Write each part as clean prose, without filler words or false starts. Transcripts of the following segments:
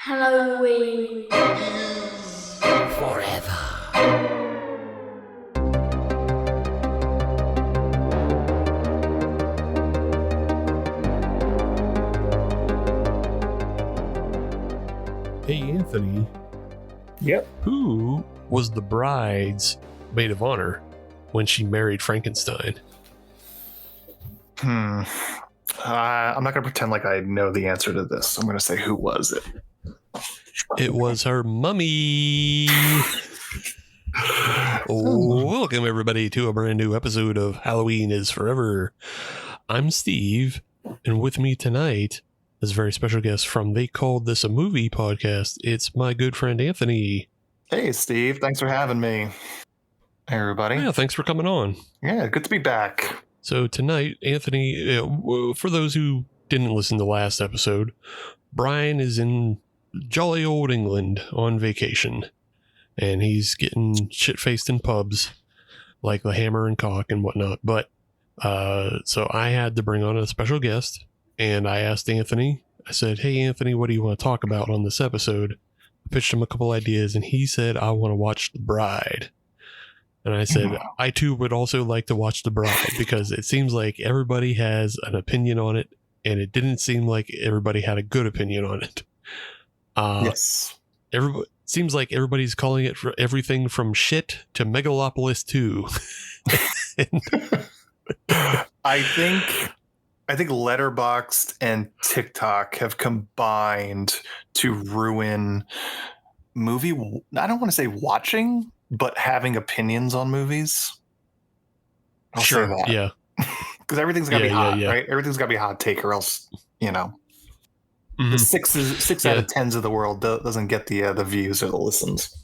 Halloween. Forever. Hey, Anthony. Yep. Who was the bride's maid of honor when she married Frankenstein? I'm not going to pretend like I know the answer to this. I'm going to say, who was it? It was her mummy. Welcome, everybody, to a brand new episode of Halloween is Forever. I'm Steve, and with me tonight is a very special guest from They Called This a Movie podcast. It's my good friend Anthony. Hey, Steve. Thanks for having me. Hey, everybody. Yeah, thanks for coming on. Yeah, good to be back. So tonight, Anthony, for those who didn't listen to last episode, Brian is in jolly old England on vacation, and he's getting shit-faced in pubs like the Hammer and Cock and whatnot. But so I had to bring on a special guest, and I asked Anthony, I said, hey, Anthony, what do you want to talk about on this episode? I pitched him a couple ideas, and he said, I want to watch The Bride. And I said, I too would also like to watch The Bride because it seems like everybody has an opinion on it, and it didn't seem like everybody had a good opinion on it. Yes. Seems like everybody's calling it for everything from shit to Megalopolis 2. I think Letterboxd and TikTok have combined to ruin movie. I don't want to say watching, but having opinions on movies. I'll say that. Yeah. Because everything's got to be hot, right? Everything's got to be a hot take, or else, the six out of tens of the world doesn't get the views or the listens.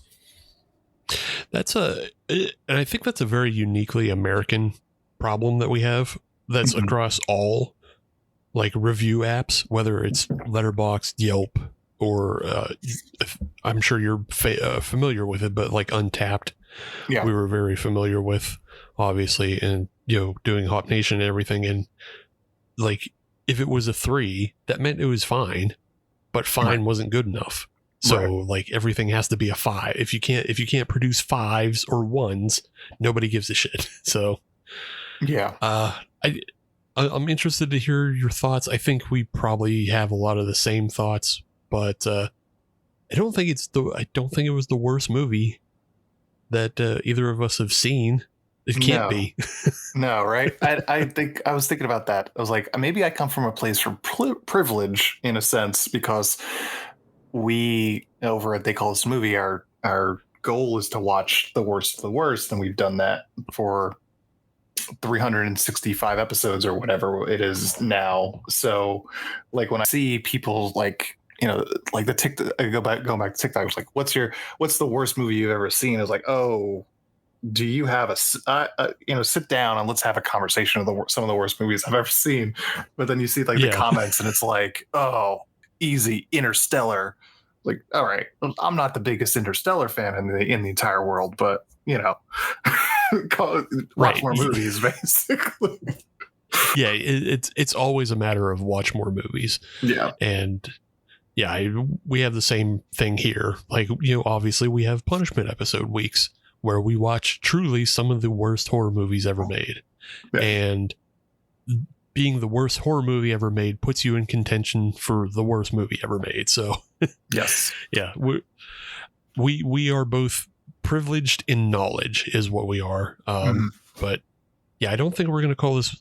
And I think that's a very uniquely American problem that we have. That's across all like review apps, whether it's Letterboxd, Yelp, or I'm sure you're familiar with it, but like Untapped, we were very familiar with, obviously, and doing Hop Nation and everything. And like, if it was a 3, that meant it was fine, but fine wasn't good enough. So like everything has to be a 5. If you can't produce 5s or 1s, nobody gives a shit. So I'm interested to hear your thoughts. I think we probably have a lot of the same thoughts, but I don't think it was the worst movie that either of us have seen. It can't be. No, right? I think I was thinking about that. I was like, maybe I come from a place of privilege in a sense, because we over at They Call This Movie, our goal is to watch the worst of the worst, and we've done that for 365 episodes or whatever it is now. So like when I see people like the TikTok, go back to TikTok, I was like, what's the worst movie you've ever seen? I was like, oh, do you have sit down and let's have a conversation of some of the worst movies I've ever seen. But then you see like the comments and it's like, oh, easy, Interstellar. Like, all right, I'm not the biggest Interstellar fan in the entire world, but watch more movies, basically. Yeah, it's always a matter of watch more movies. Yeah. And we have the same thing here. Like, obviously we have punishment episode weeks where we watch truly some of the worst horror movies ever made. Yeah. And being the worst horror movie ever made puts you in contention for the worst movie ever made. So yes. Yeah. We are both privileged in knowledge is what we are. But yeah, I don't think we're going to call this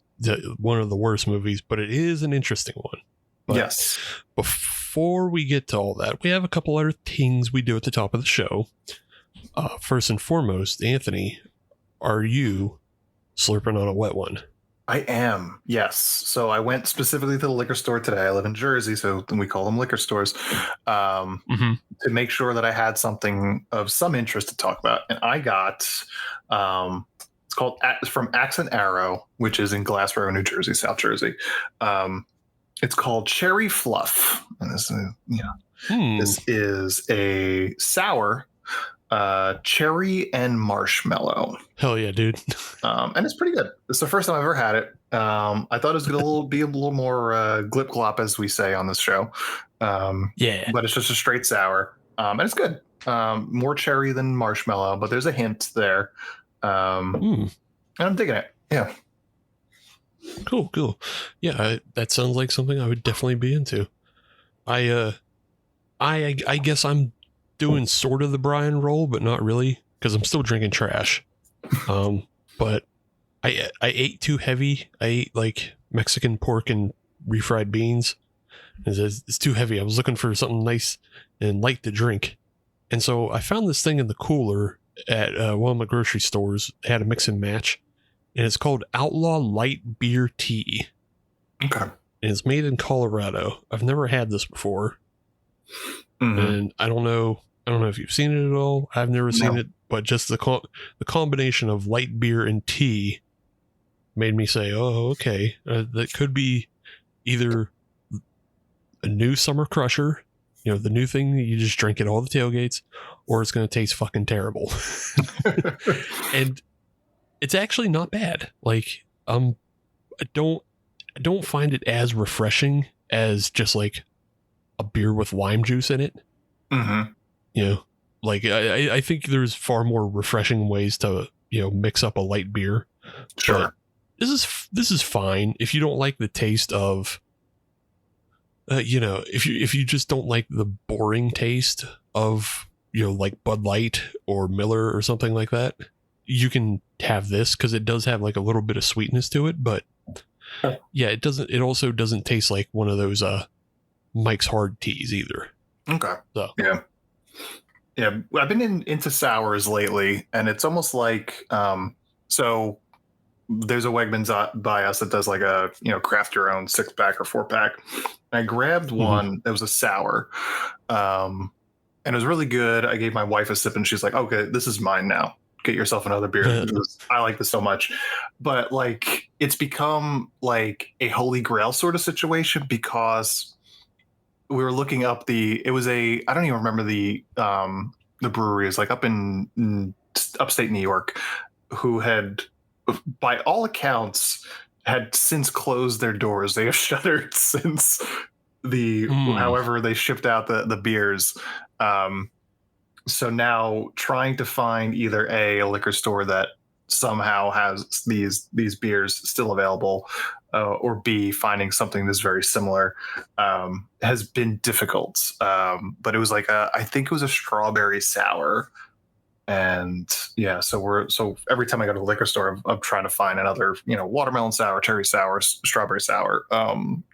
one of the worst movies, but it is an interesting one. But yes. Before we get to all that, we have a couple other things we do at the top of the show. First and foremost, Anthony, are you slurping on a wet one? I am, yes. So I went specifically to the liquor store today. I live in Jersey, so we call them liquor stores, to make sure that I had something of some interest to talk about. And I got, it's called from Axe and Arrow, which is in Glass Row, New Jersey, South Jersey. It's called Cherry Fluff. And this is a sour cherry and marshmallow. Hell yeah, dude. And it's pretty good. It's the first time I've ever had it. I thought it was going to be a little more glip glop, as we say on this show. Yeah. But it's just a straight sour, and it's good. More cherry than marshmallow, but there's a hint there. And I'm digging it. Yeah. Cool. Yeah, that sounds like something I would definitely be into. I guess I'm doing sort of the Brian roll, but not really, because I'm still drinking trash. But I ate too heavy. I ate like Mexican pork and refried beans. It's too heavy. I was looking for something nice and light to drink. And so I found this thing in the cooler at one of my grocery stores. It had a mix and match. And it's called Outlaw Light Beer Tea. Okay. And it's made in Colorado. I've never had this before. And I don't know if you've seen it at all. I've never seen it, but just the combination of light beer and tea made me say, oh, okay, that could be either a new summer crusher, the new thing that you just drink at all the tailgates, or it's going to taste fucking terrible. And it's actually not bad. Like, I don't find it as refreshing as just like a beer with lime juice in it. Like I think there's far more refreshing ways to mix up a light beer. Sure. But this is fine if you don't like the taste of if you just don't like the boring taste of like Bud Light or Miller or something like that. You can have this because it does have like a little bit of sweetness to it, but yeah, it also doesn't taste like one of those Mike's Hard Teas either. Okay. So yeah, I've been into sours lately, and it's almost like so there's a Wegmans by us that does like a craft your own 6-pack or 4-pack. I grabbed one that was a sour, and it was really good. I gave my wife a sip, and she's like, "Okay, this is mine now. Get yourself another beer. I like this so much." But like, it's become like a holy grail sort of situation because we were looking up I don't even remember the brewery is like up in upstate New York, who had, by all accounts, had since closed their doors. They have shuttered since however they shipped out the beers. So now trying to find either a liquor store that somehow has these beers still available, or B, finding something that's very similar, has been difficult. But it was like I think it was a strawberry sour. And yeah, so every time I go to the liquor store, I'm trying to find another, watermelon sour, cherry sour, strawberry sour,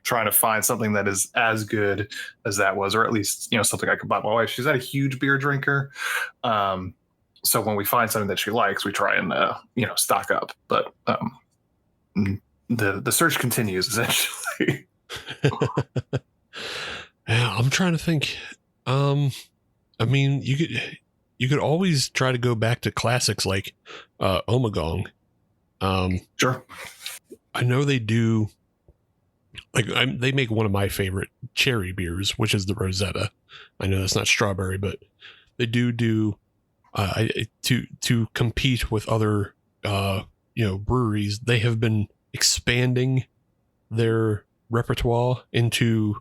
trying to find something that is as good as that was, or at least, something I could buy my wife. She's not a huge beer drinker. So when we find something that she likes, we try and, stock up, but, the search continues essentially. Yeah, I'm trying to think. I mean, you could always try to go back to classics like Omagong. Sure. I know they do. Like they make one of my favorite cherry beers, which is the Rosetta. I know that's not strawberry, but they do to compete with other breweries. They have been expanding their repertoire into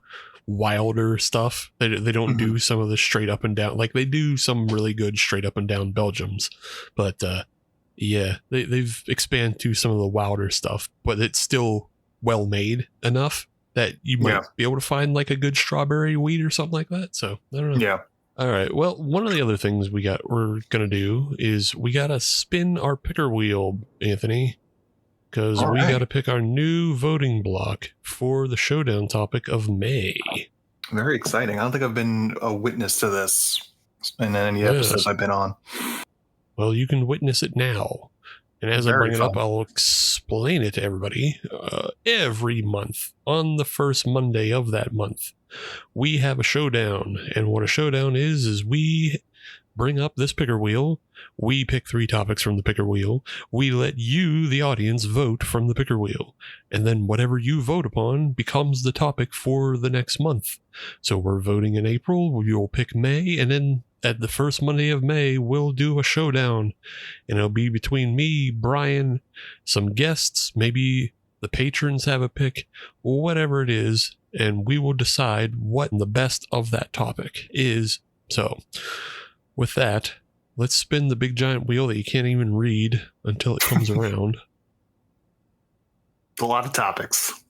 wilder stuff. They don't do some of the straight up and down, like they do some really good straight up and down Belgiums, but yeah, they've expanded to some of the wilder stuff, but it's still well made enough that you might be able to find like a good strawberry wheat or something like that. So I don't know. Yeah. All right. Well, one of the other things we're gonna do is we gotta spin our picker wheel, Anthony, because we got to pick our new voting block for the showdown topic of May. Very exciting. I don't think I've been a witness to this in any episodes I've been on. Well, you can witness it now. And as I bring it up, I'll explain it to everybody. Every month, on the first Monday of that month, we have a showdown. And what a showdown is we bring up this picker wheel. We pick 3 topics from the picker wheel. We let you, the audience, vote from the picker wheel. And then whatever you vote upon becomes the topic for the next month. So we're voting in April. You'll pick May. And then at the first Monday of May, we'll do a showdown. And it'll be between me, Brian, some guests, maybe the patrons have a pick, whatever it is, and we will decide what the best of that topic is. So, with that, let's spin the big giant wheel that you can't even read until it comes around. A lot of topics.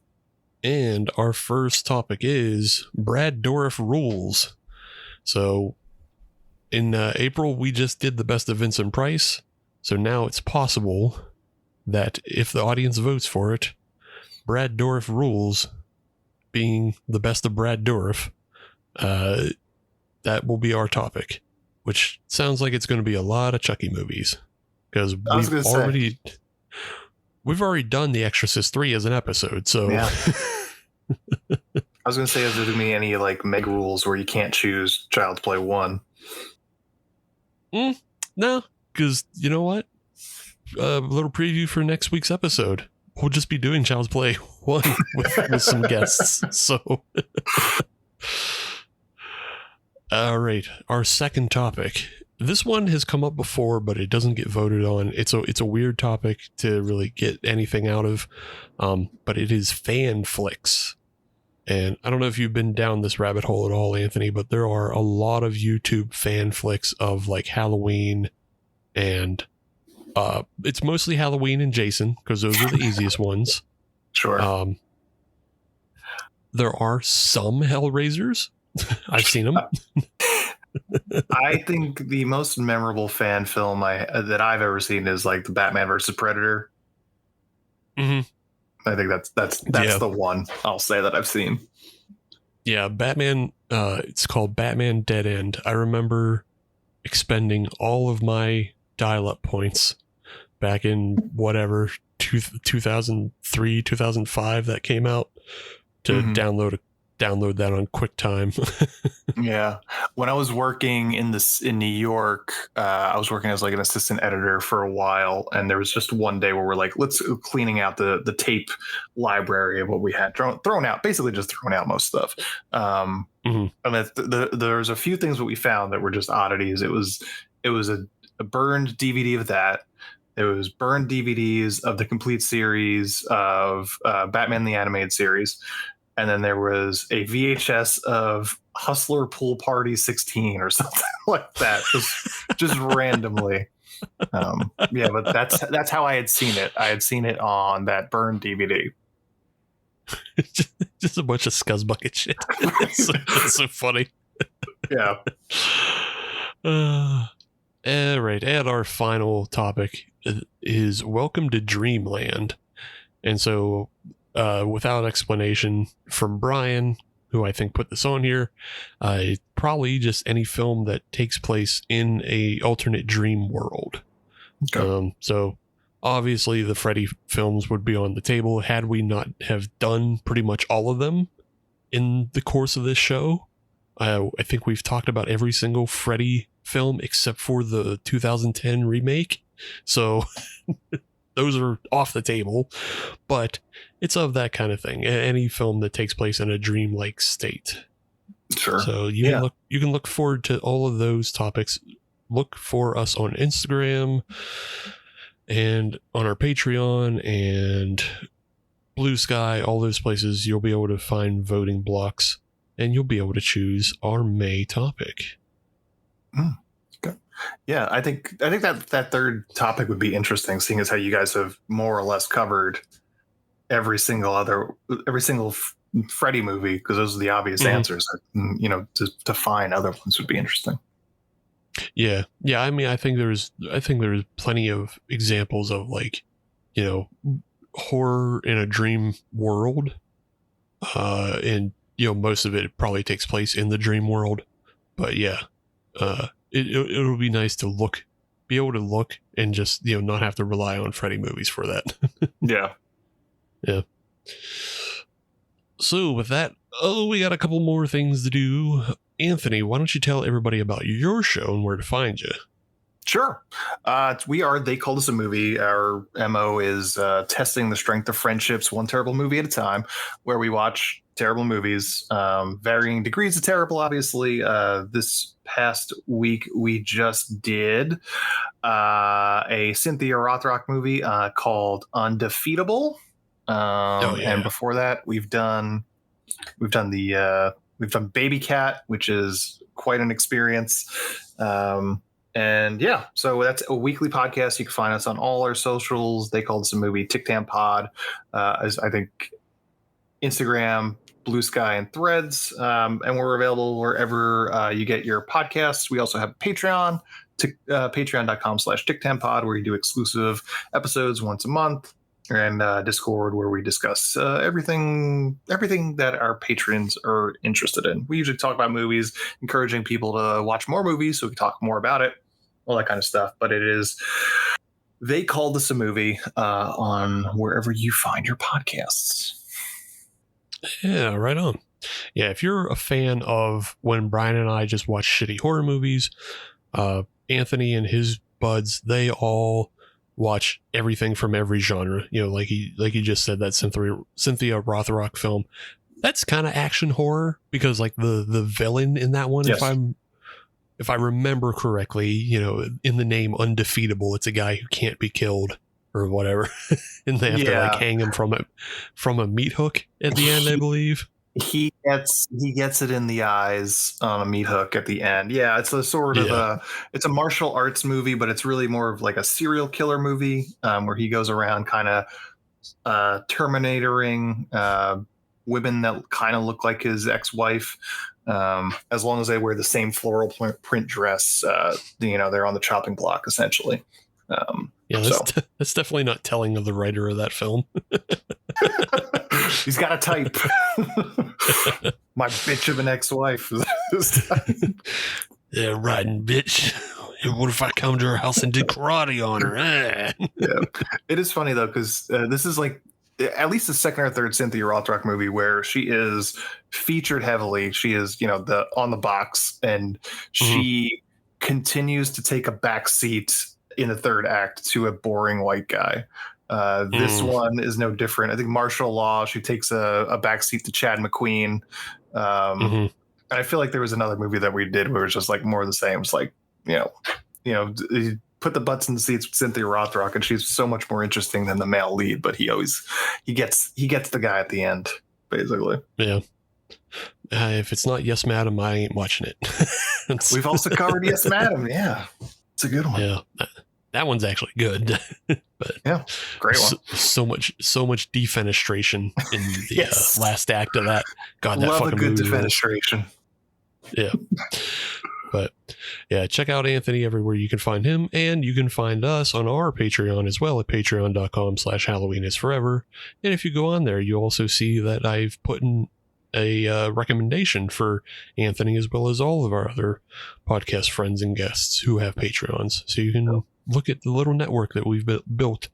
And our first topic is Brad Dourif rules. So, in April, we just did the best of Vincent Price. So now it's possible that if the audience votes for it, Brad Dourif rules being the best of Brad Dourif, that will be our topic, which sounds like it's going to be a lot of Chucky movies, because we've already done The Exorcist 3 as an episode. So yeah. I was going to say, is there going to be any like Meg rules where you can't choose Child's Play 1? No, because you know what? A little preview for next week's episode. We'll just be doing Child's Play 1 with some guests. So, all right, our second topic. This one has come up before, but it doesn't get voted on. It's a weird topic to really get anything out of, but it is fan flicks. And I don't know if you've been down this rabbit hole at all, Anthony, but there are a lot of YouTube fan flicks of like Halloween, and it's mostly Halloween and Jason because those are the easiest ones. Sure. There are some Hellraisers. I've seen them. I think the most memorable fan film that I've ever seen is like the Batman versus Predator. Mm-hmm. I think that's the one I'll say that I've seen. Yeah, Batman. It's called Batman Dead End. I remember expending all of my dial-up points back in whatever 2003, 2005 that came out to download that on QuickTime. Yeah. When I was working in New York, I was working as like an assistant editor for a while, and there was just one day where we're like, let's cleaning out the tape library of what we had thrown out, basically just throwing out most stuff. And there's a few things that we found that were just oddities. It was a burned DVD of that. There was burned DVDs of the complete series of Batman the Animated Series. And then there was a VHS of Hustler Pool Party 16 or something like that, just randomly. Yeah, but that's how I had seen it. I had seen it on that burned DVD. just a bunch of scuzzbucket shit. It's so funny. Yeah. All right, and our final topic is Welcome to Dreamland. And so, without explanation from Brian, who I think put this on here, probably just any film that takes place in a alternate dream world. Okay. So obviously the Freddy films would be on the table had we not have done pretty much all of them in the course of this show. I think we've talked about every single Freddy film except for the 2010 remake. So those are off the table, but it's of that kind of thing. Any film that takes place in a dreamlike state. Sure. So you can look forward to all of those topics. Look for us on Instagram and on our Patreon and Blue Sky, all those places. You'll be able to find voting blocks and you'll be able to choose our May topic. Okay. Yeah, I think that third topic would be interesting, seeing as how you guys have more or less covered every single Freddy movie, because those are the obvious answers. To find other ones would be interesting. Yeah. I mean, I think there's plenty of examples of horror in a dream world, and most of it probably takes place in the dream world. But yeah, it'll be nice to be able to look and just not have to rely on Freddy movies for that. Yeah. Yeah. So with that, we got a couple more things to do. Anthony, why don't you tell everybody about your show and where to find you? Sure. We are They Called Us a Movie. Our MO is testing the strength of friendships one terrible movie at a time, where we watch terrible movies, varying degrees of terrible, obviously. This past week, we just did a Cynthia Rothrock movie called Undefeatable. And before that, we've done Baby Cat, which is quite an experience. And yeah, so that's a weekly podcast. You can find us on all our socials. They called us a movie, Tic Tam Pod, as I think Instagram, Blue Sky, and Threads. And we're available wherever you get your podcasts. We also have Patreon, patreon.com/TicTamPod, where we do exclusive episodes once a month, and Discord, where we discuss everything that our patrons are interested in. We usually talk about movies, encouraging people to watch more movies so we can talk more about it, all that kind of stuff. But they called this a movie on wherever you find your podcasts. Yeah, right on. Yeah, if you're a fan of when Brian and I just watch shitty horror movies, Anthony and his buds, they all watch everything from every genre. You know, like he just said, that Cynthia Rothrock film, that's kind of action horror, because like the villain in that one, yes, if I remember correctly, you know, in the name Undefeatable, it's a guy who can't be killed or whatever, and they have to like hang him from a meat hook at the end, I believe. He gets it in the eyes on a meat hook at the end. Yeah, it's a sort of it's a martial arts movie, but it's really more of like a serial killer movie, where he goes around kind of terminatoring women that kind of look like his ex-wife, as long as they wear the same floral print dress. You know, they're on the chopping block essentially. That's definitely not telling of the writer of that film. He's got a type. My bitch of an ex-wife. Yeah, riding bitch. What if I come to her house and did karate on her? Yeah. It is funny though, because this is like at least the second or third Cynthia Rothrock movie where she is featured heavily. She is, you know, on the box, and she continues to take a back seat in the third act to a boring white guy. This one is no different. I think Martial Law, she takes a backseat to Chad McQueen. And I feel like there was another movie that we did where it was just like more of the same. It's like, you know, put the butts in the seats with Cynthia Rothrock, and she's so much more interesting than the male lead, but he gets the guy at the end, basically. Yeah. If it's not Yes Madam, I ain't watching it. We've also covered Yes Madam. Yeah. It's a good one. Yeah. That one's actually good. But yeah, great one. So much defenestration in the last act of that. God, that love fucking a good movie defenestration. Yeah. But yeah, check out Anthony everywhere you can find him, and you can find us on our Patreon as well at patreon.com/HalloweenIsForever. And if you go on there, you also see that I've put in a recommendation for Anthony as well as all of our other podcast friends and guests who have Patreons. So you can look at the little network that we've built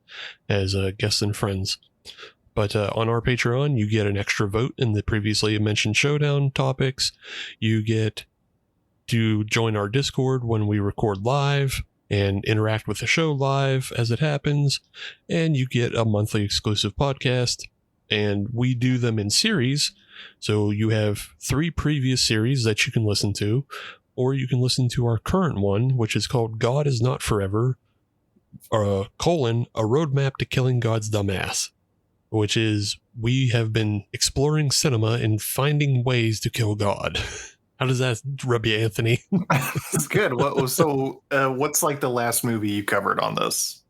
as guests and friends. But on our Patreon, you get an extra vote in the previously mentioned showdown topics. You get to join our Discord when we record live and interact with the show live as it happens. And you get a monthly exclusive podcast, and we do them in series. So you have 3 previous series that you can listen to, or you can listen to our current one, which is called God Is Not Forever, a roadmap to killing God's dumbass, which is we have been exploring cinema and finding ways to kill God. How does that rub you, Anthony? It's good. What's like the last movie you covered on this?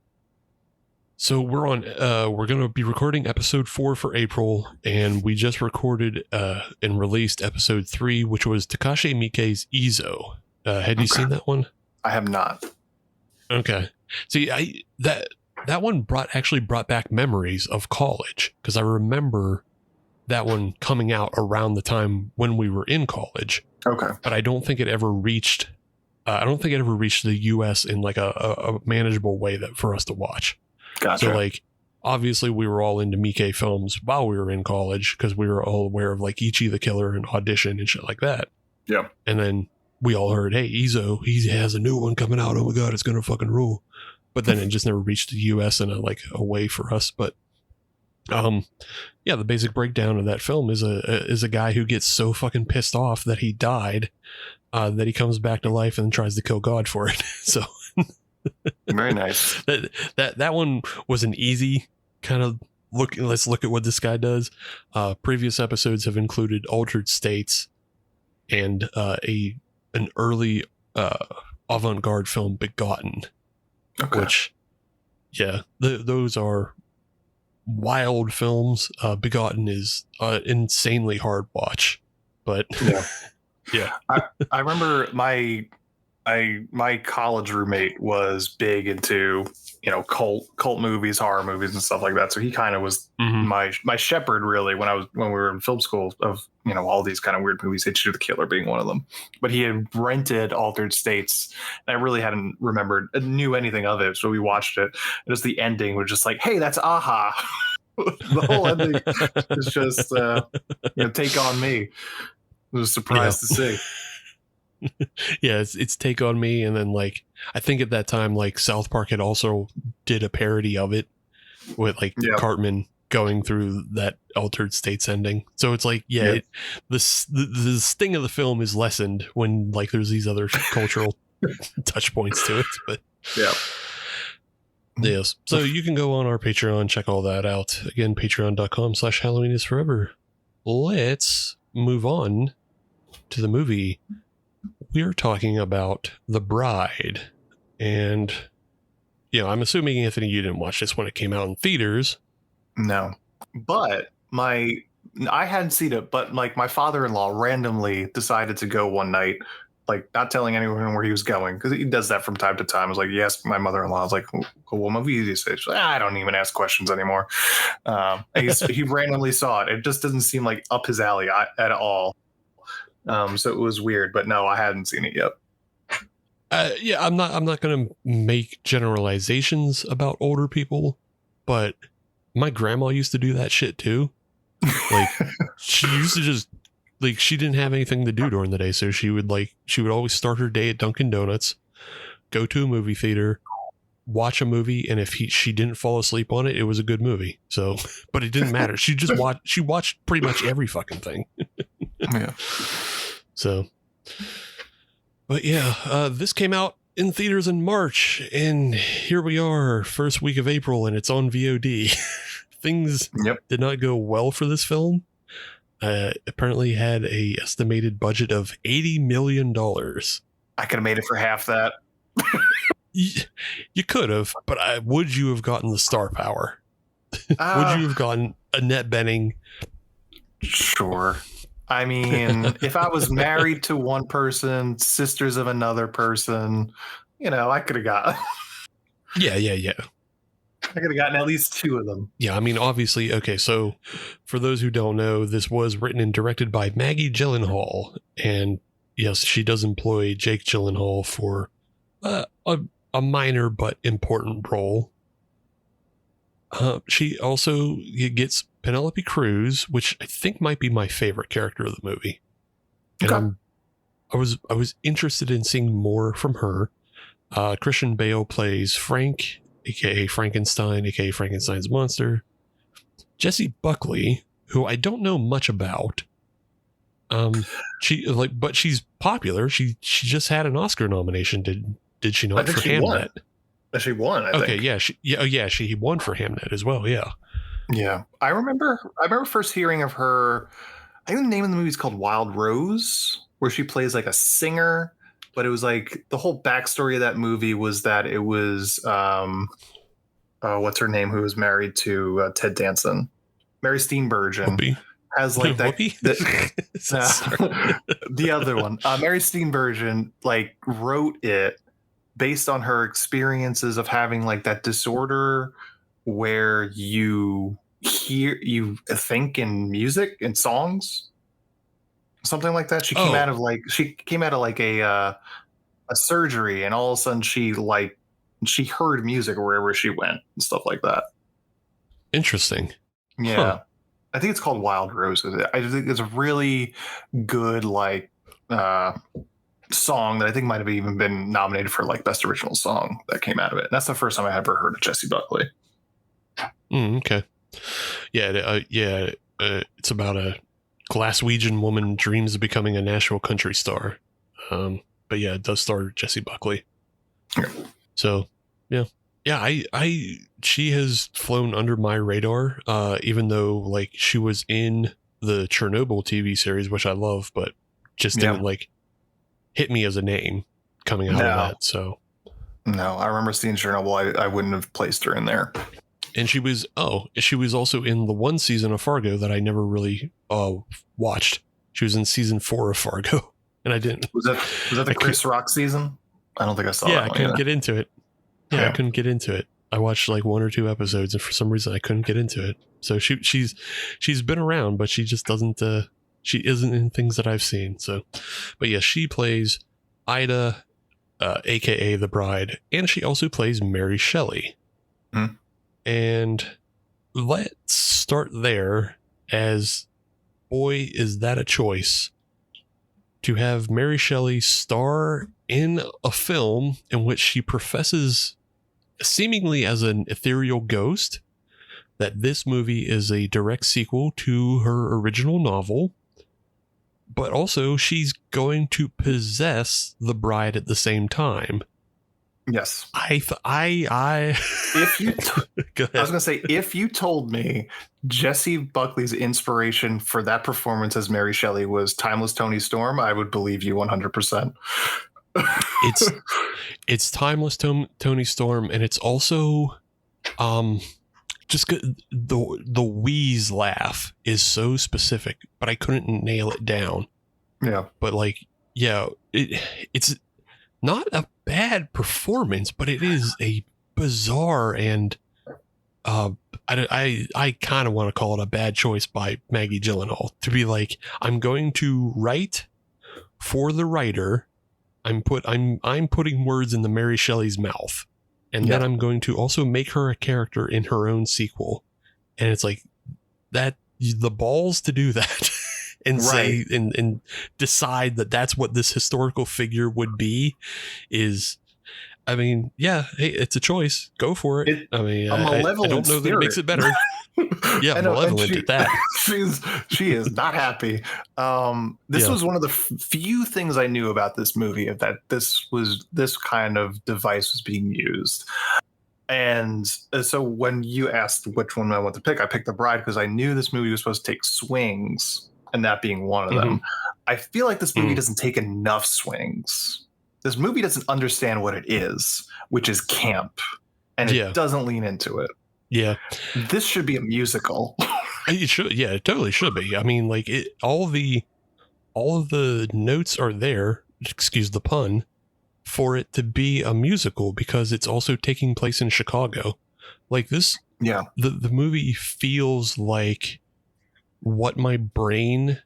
So we're going to be recording episode 4 for April, and we just recorded and released episode 3, which was Takashi Miike's Izo. Had you seen that one? I have not. Okay. See, that one actually brought back memories of college, because I remember that one coming out around the time when we were in college. Okay. But I don't think it ever reached the US in like a manageable way for us to watch. Gotcha. So like, obviously we were all into Miike films while we were in college, because we were all aware of like Ichi the Killer and Audition and shit like that. Yeah. And then we all heard, hey, Izo, he has a new one coming out. Oh my God, it's going to fucking rule. But then it just never reached the US in a way for us. But yeah, the basic breakdown of that film is a guy who gets so fucking pissed off that he died, that he comes back to life and tries to kill God for it. So very nice. That one was an easy kind of let's look at what this guy does. Previous episodes have included Altered States and an early avant-garde film, Begotten, which, yeah, those are wild films. Begotten is insanely hard watch, but yeah. I remember my college roommate was big into, cult movies, horror movies, and stuff like that. So he kind of was my shepherd, really, when we were in film school, of all these kind of weird movies. Hitcher the Killer being one of them. But he had rented Altered States, and I really hadn't knew anything of it. So we watched it. It was the ending, was just like, hey, that's Aha. The whole ending is just Take On Me. I was surprised to see. Yeah, it's Take On Me, and then I think at that time South Park had also did a parody of it with Cartman going through that Altered States ending. So it's the sting of the film is lessened when there's these other cultural touch points to it. But yes, so you can go on our Patreon, check all that out. Again, patreon.com/HalloweenIsForever. Let's move on to the movie. We're talking about The Bride, and I'm assuming, Anthony, you didn't watch this when it came out in theaters. No, but I hadn't seen it, but my father-in-law randomly decided to go one night, not telling anyone where he was going, because he does that from time to time. I was like, yes, my mother-in-law. I was like, what movie did you say? She's like, I don't even ask questions anymore. He randomly saw it. It just doesn't seem like up his alley at all. So it was weird, but no, I hadn't seen it yet. I'm not going to make generalizations about older people, but my grandma used to do that shit too. She used to just she didn't have anything to do during the day, so she would always start her day at Dunkin' Donuts, go to a movie theater, watch a movie, and if she didn't fall asleep on it, it was a good movie. So, but it didn't matter. She watched pretty much every fucking thing. Yeah. So, but yeah, this came out in theaters in March, and here we are, first week of April, and it's on VOD. Things did not go well for this film. Apparently had a estimated budget of $80 million. I could have made it for half that. You could have, but would you have gotten the star power? Would you have gotten Annette Bening? Sure. I mean, if I was married to one person, sisters of another person, I could have got. Yeah. I could have gotten at least two of them. Yeah, I mean, obviously, okay, so for those who don't know, this was written and directed by Maggie Gyllenhaal. And yes, she does employ Jake Gyllenhaal for a minor but important role. She also gets Penelope Cruz, which I think might be my favorite character of the movie. And I was interested in seeing more from her. Christian Bale plays Frank, aka Frankenstein, aka Frankenstein's monster. Jessie Buckley, who I don't know much about. But she's popular. She just had an Oscar nomination, did she not, for Hamnet? She won, I think. Okay, she won for Hamnet as well, yeah. Yeah. I remember first hearing of her. I think the name of the movie is called Wild Rose, where she plays a singer, but it was the whole backstory of that movie was that it was what's her name, who was married to Ted Danson, Mary Steenburgen. Whoopi. Has the other one, Mary Steenburgen, wrote it based on her experiences of having that disorder where you think in music and songs, something like that. She came out of a surgery, and all of a sudden she heard music wherever she went and stuff like that. Interesting. Yeah. Huh. I think it's called Wild Roses. I think it's a really good song that I think might have even been nominated for Best Original Song that came out of it. And that's the first time I ever heard of Jessie Buckley. Okay. Yeah. It's about a Glaswegian woman dreams of becoming a Nashville country star. But yeah, it does star Jessie Buckley. Yeah. So yeah. I she has flown under my radar, even though like she was in the Chernobyl TV series, which I love, but just didn't like hit me as a name coming out of that. So no, I remember seeing Chernobyl. I wouldn't have placed her in there. And she was also in the one season of Fargo that I never really watched. She was in season 4 of Fargo, and I didn't. Was that the Chris Rock season? I don't think I saw that. Yeah, I couldn't get into it. I couldn't get into it. I watched like 1 or 2 episodes, and for some reason I couldn't get into it. So she's been around, but she just doesn't. She isn't in things that I've seen. So, but yeah, she plays Ida, aka the bride, and she also plays Mary Shelley. Hmm. And let's start there, as boy, is that a choice to have Mary Shelley star in a film in which she professes, seemingly as an ethereal ghost, that this movie is a direct sequel to her original novel, but also she's going to possess the bride at the same time. Yes. If you I was gonna say, if you told me Jessie Buckley's inspiration for that performance as Mary Shelley was Timeless Tony Storm, I would believe you 100%. It's Timeless Tony Storm, and it's also just good. The wheeze laugh is so specific, but I couldn't nail it down. Yeah. But like, yeah, it's not a bad performance, but it is a bizarre and I kind of want to call it a bad choice by Maggie Gyllenhaal to be like, I'm going to write for the writer. I'm putting words in the Mary Shelley's mouth, and then I'm going to also make her a character in her own sequel. And it's like that, the balls to do that. And say and decide that that's what this historical figure would be is, I mean, yeah, hey, it's a choice. Go for it. I mean, I don't know that it makes it better. Yeah, malevolent at that. She is not happy. This was one of the few things I knew about this movie, of that this kind of device was being used. And so when you asked which one I want to pick, I picked The Bride because I knew this movie was supposed to take swings, and that being one of them. I feel like this movie doesn't take enough swings. This movie doesn't understand what it is, which is camp, and it doesn't lean into it. Yeah. This should be a musical. It should. Yeah, it totally should be. I mean, like all of the notes are there, excuse the pun, for it to be a musical, because it's also taking place in Chicago. Like this. Yeah. The movie feels like what my brain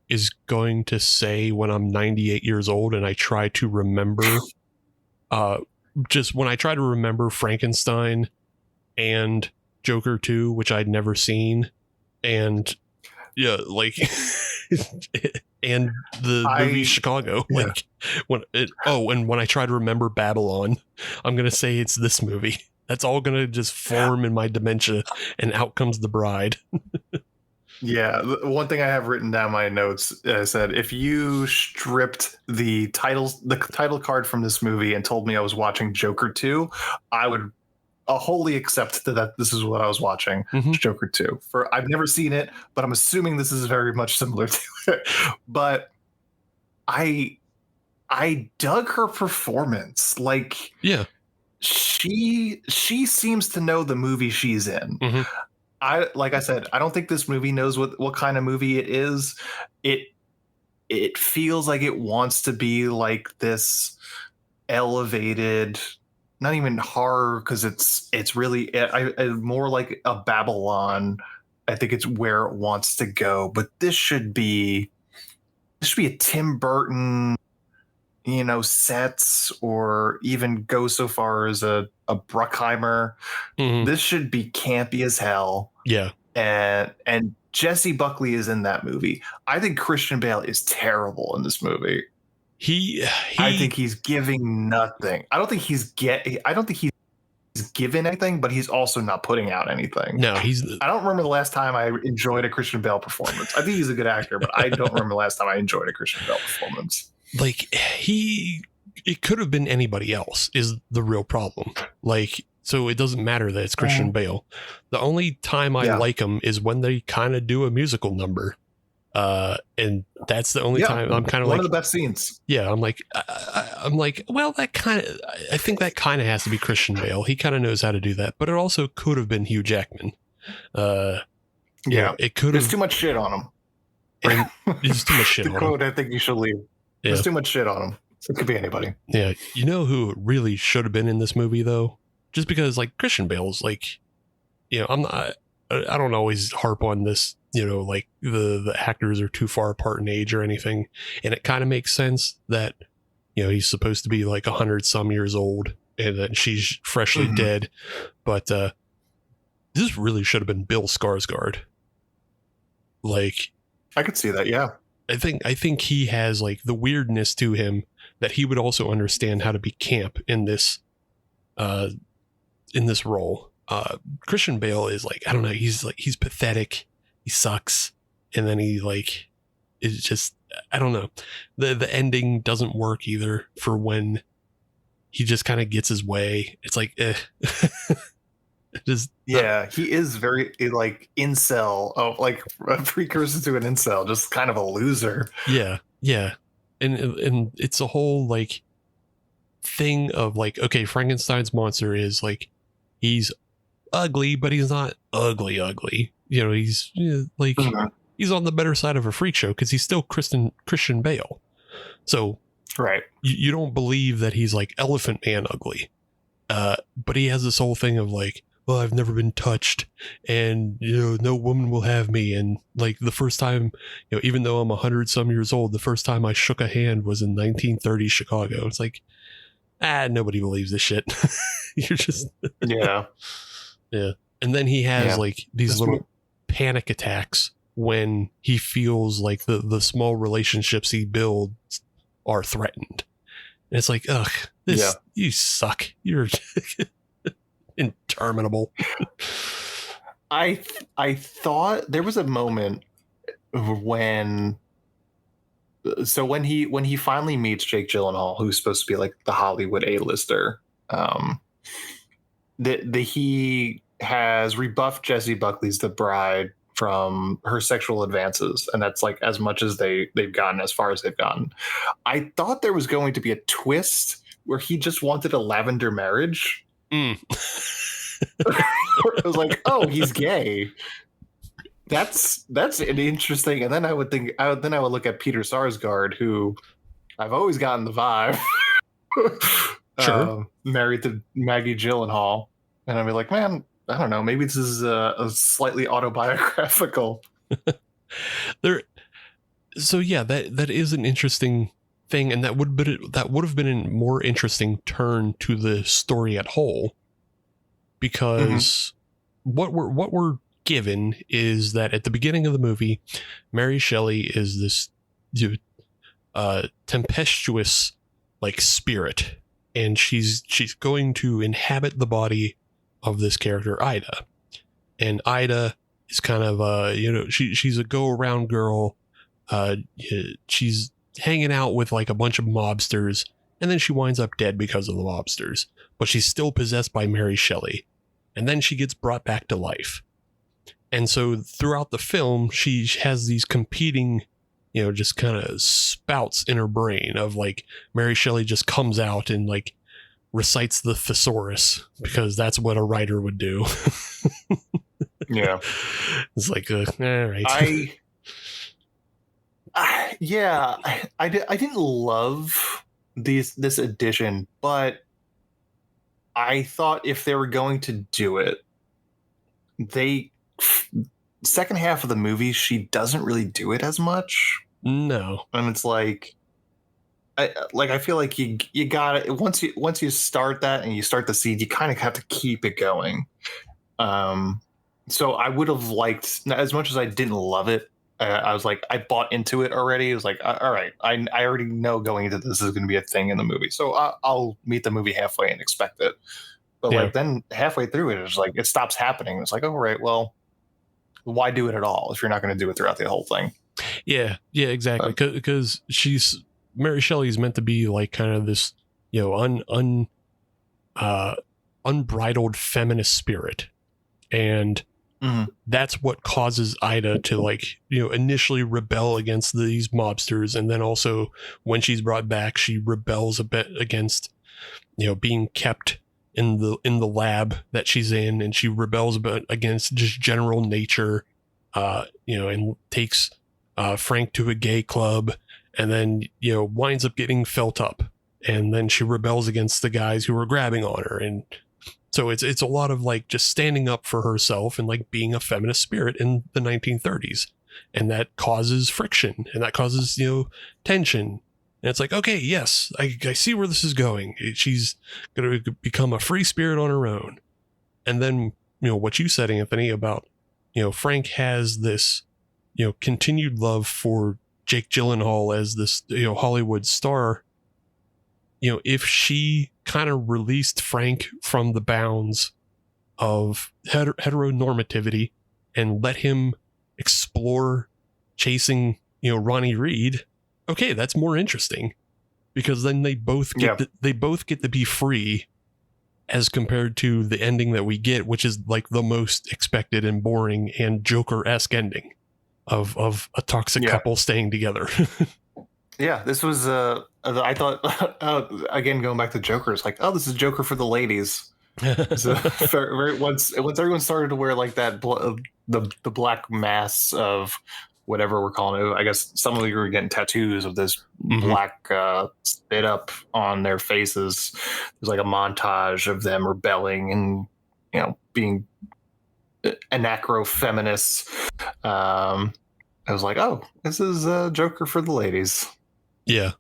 is going to say when I'm 98 years old and I try to remember just when I try to remember Frankenstein and Joker 2, which I'd never seen, and like and the movie Chicago, like and when I try to remember Babylon, I'm gonna say it's this movie. That's all gonna just form in my dementia, and out comes the bride. Yeah, one thing I have written down my notes said, if you stripped the title card from this movie and told me I was watching Joker 2, I would wholly accept that this is what I was watching, Joker 2. I've never seen it, but I'm assuming this is very much similar to it. But I dug her performance. Like, yeah, she seems to know the movie she's in. Like I said, I don't think this movie knows what kind of movie it is. It feels like it wants to be like this elevated, not even horror, because it's really more like a Babylon. I think it's where it wants to go. But this should be a Tim Burton, sets, or even go so far as a Bruckheimer. This should be campy as hell. Yeah. And Jessie Buckley is in that movie. I think Christian Bale is terrible in this movie. I think he's giving nothing. I don't think he's given anything, but he's also not putting out anything. No, I don't remember the last time I enjoyed a Christian Bale performance. I think he's a good actor, but I don't remember the last time I enjoyed a Christian Bale performance. Like it could have been anybody else is the real problem. Like So it doesn't matter that it's Christian Bale. The only time I like him is when they kind of do a musical number. And that's the only time I'm kind of like one of the best scenes. Yeah, I'm like, well, that kind of, I think that kind of has to be Christian Bale. He kind of knows how to do that, but it also could have been Hugh Jackman. It could have. There's too much shit on him. And there's too much shit on quote, him. I think you should leave. Yeah. There's too much shit on him. It could be anybody. Yeah, you know who really should have been in this movie though? Just because like Christian Bale's like, I don't always harp on this. Like the actors are too far apart in age or anything. And it kind of makes sense that, he's supposed to be like 100 some years old and that she's freshly dead. But this really should have been Bill Skarsgård. Like, I could see that. Yeah. I think he has like the weirdness to him that he would also understand how to be camp in this role. Christian Bale is like, I don't know. He's pathetic. He sucks. And then he like, it's just, I don't know. The ending doesn't work either for when he just kind of gets his way. It's like, just, he is very like incel. Oh, like a precursor to an incel, just kind of a loser. Yeah. Yeah. And it's a whole like thing of like, okay, Frankenstein's monster is like, he's ugly, but he's not ugly. He's like he's on the better side of a freak show because he's still Christian Bale. So right, you don't believe that he's like Elephant Man ugly, but he has this whole thing of like, well, I've never been touched, and no woman will have me. And like the first time, even though I'm 100 some years old, the first time I shook a hand was in 1930 Chicago. It's like, nobody believes this shit. You're just yeah. And then he has like these little panic attacks when he feels like the small relationships he builds are threatened. And it's like, ugh, you suck. You're interminable. I thought there was a moment when he finally meets Jake Gyllenhaal, who's supposed to be like the Hollywood A-lister, he has rebuffed Jessie Buckley's The Bride from her sexual advances, and that's like as much as they've gotten, as far as they've gotten. I thought there was going to be a twist where he just wanted a lavender marriage. I was like, oh, he's gay. That's an interesting. And then I would look at Peter Sarsgaard, who I've always gotten the vibe. Sure. Married to Maggie Gyllenhaal, and I'd be like, man, I don't know. Maybe this is a slightly autobiographical. So yeah, that is an interesting thing, and that would have been a more interesting turn to the story at whole, because what we're given is that at the beginning of the movie, Mary Shelley is this tempestuous like spirit, and she's going to inhabit the body of this character Ida, and Ida is kind of she's a go around girl. She's hanging out with like a bunch of mobsters, and then she winds up dead because of the mobsters, but she's still possessed by Mary Shelley, and then she gets brought back to life. And so throughout the film, she has these competing, just kind of spouts in her brain of like Mary Shelley just comes out and like recites the thesaurus, because that's what a writer would do. Yeah. It's like, all right. I didn't love this edition, but I thought if they were going to do it, second half of the movie, she doesn't really do it as much. No. And it's like, I feel like you got it once you start that and you start the seed, you kind of have to keep it going. So I would have liked, as much as I didn't love it, I was like, I bought into it already. It was like, all right, I already know going into this is going to be a thing in the movie, so I'll meet the movie halfway and expect it. But like then halfway through it, it's like it stops happening. It's like, all right, well, why do it at all if you're not going to do it throughout the whole thing? Yeah, exactly. Because Mary Shelley is meant to be like kind of this, unbridled feminist spirit. And that's what causes Ida to, like, initially rebel against these mobsters. And then also when she's brought back, she rebels a bit against, being kept in the lab that she's in. And she rebels a bit against just general nature, and takes Frank to a gay club, and then, winds up getting felt up. And then she rebels against the guys who were grabbing on her. And so it's a lot of like just standing up for herself and like being a feminist spirit in the 1930s. And that causes friction, and that causes, tension. And it's like, okay, yes, I see where this is going. She's going to become a free spirit on her own. And then, what you said, Anthony, about, Frank has this, continued love for Jake Gyllenhaal as this, Hollywood star. If she kind of released Frank from the bounds of heteronormativity and let him explore chasing, Ronnie Reed, okay, that's more interesting, because then they both get to be free, as compared to the ending that we get, which is like the most expected and boring and Joker-esque ending of a toxic couple staying together. Yeah, this was I thought again, going back to Joker, it's like, oh, this is Joker for the ladies. So once everyone started to wear like that the black mass of whatever we're calling it, I guess some of you were getting tattoos of this black spit up on their faces. There's like a montage of them rebelling and being anarcho-feminists. I was like, oh, this is Joker for the ladies. Yeah.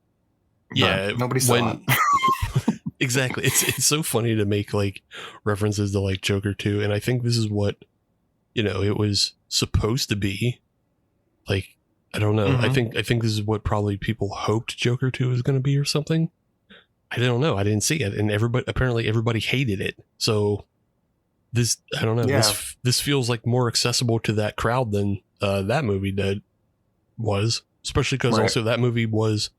But yeah. Nobody saw it. Exactly. It's so funny to make like references to like Joker 2. And I think this is what, it was supposed to be. Like, I don't know. I think this is what probably people hoped Joker 2 was going to be or something. I don't know. I didn't see it. And apparently everybody hated it. So this, I don't know. Yeah. This feels like more accessible to that crowd than that movie was. Especially because also that movie was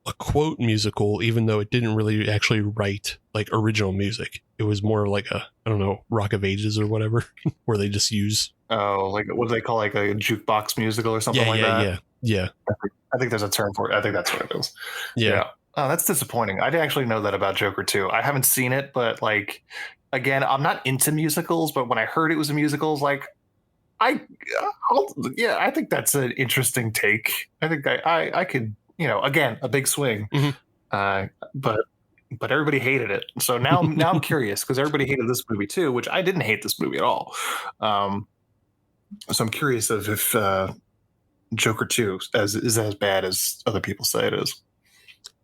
a quote musical, even though it didn't really actually write like original music. It was more like a, I don't know, Rock of Ages or whatever, where they just use. Oh, like what do they call, like a jukebox musical or something like that? Yeah. I think there's a term for it. I think that's what it is. Yeah. Oh, that's disappointing. I didn't actually know that about Joker 2. I haven't seen it, but like, again, I'm not into musicals, but when I heard it was a musical, it's like, I think that's an interesting take. I think I could, again, a big swing, but everybody hated it. So now I'm curious, because everybody hated this movie too, which I didn't hate this movie at all. So I'm curious if Joker 2 is as bad as other people say it is.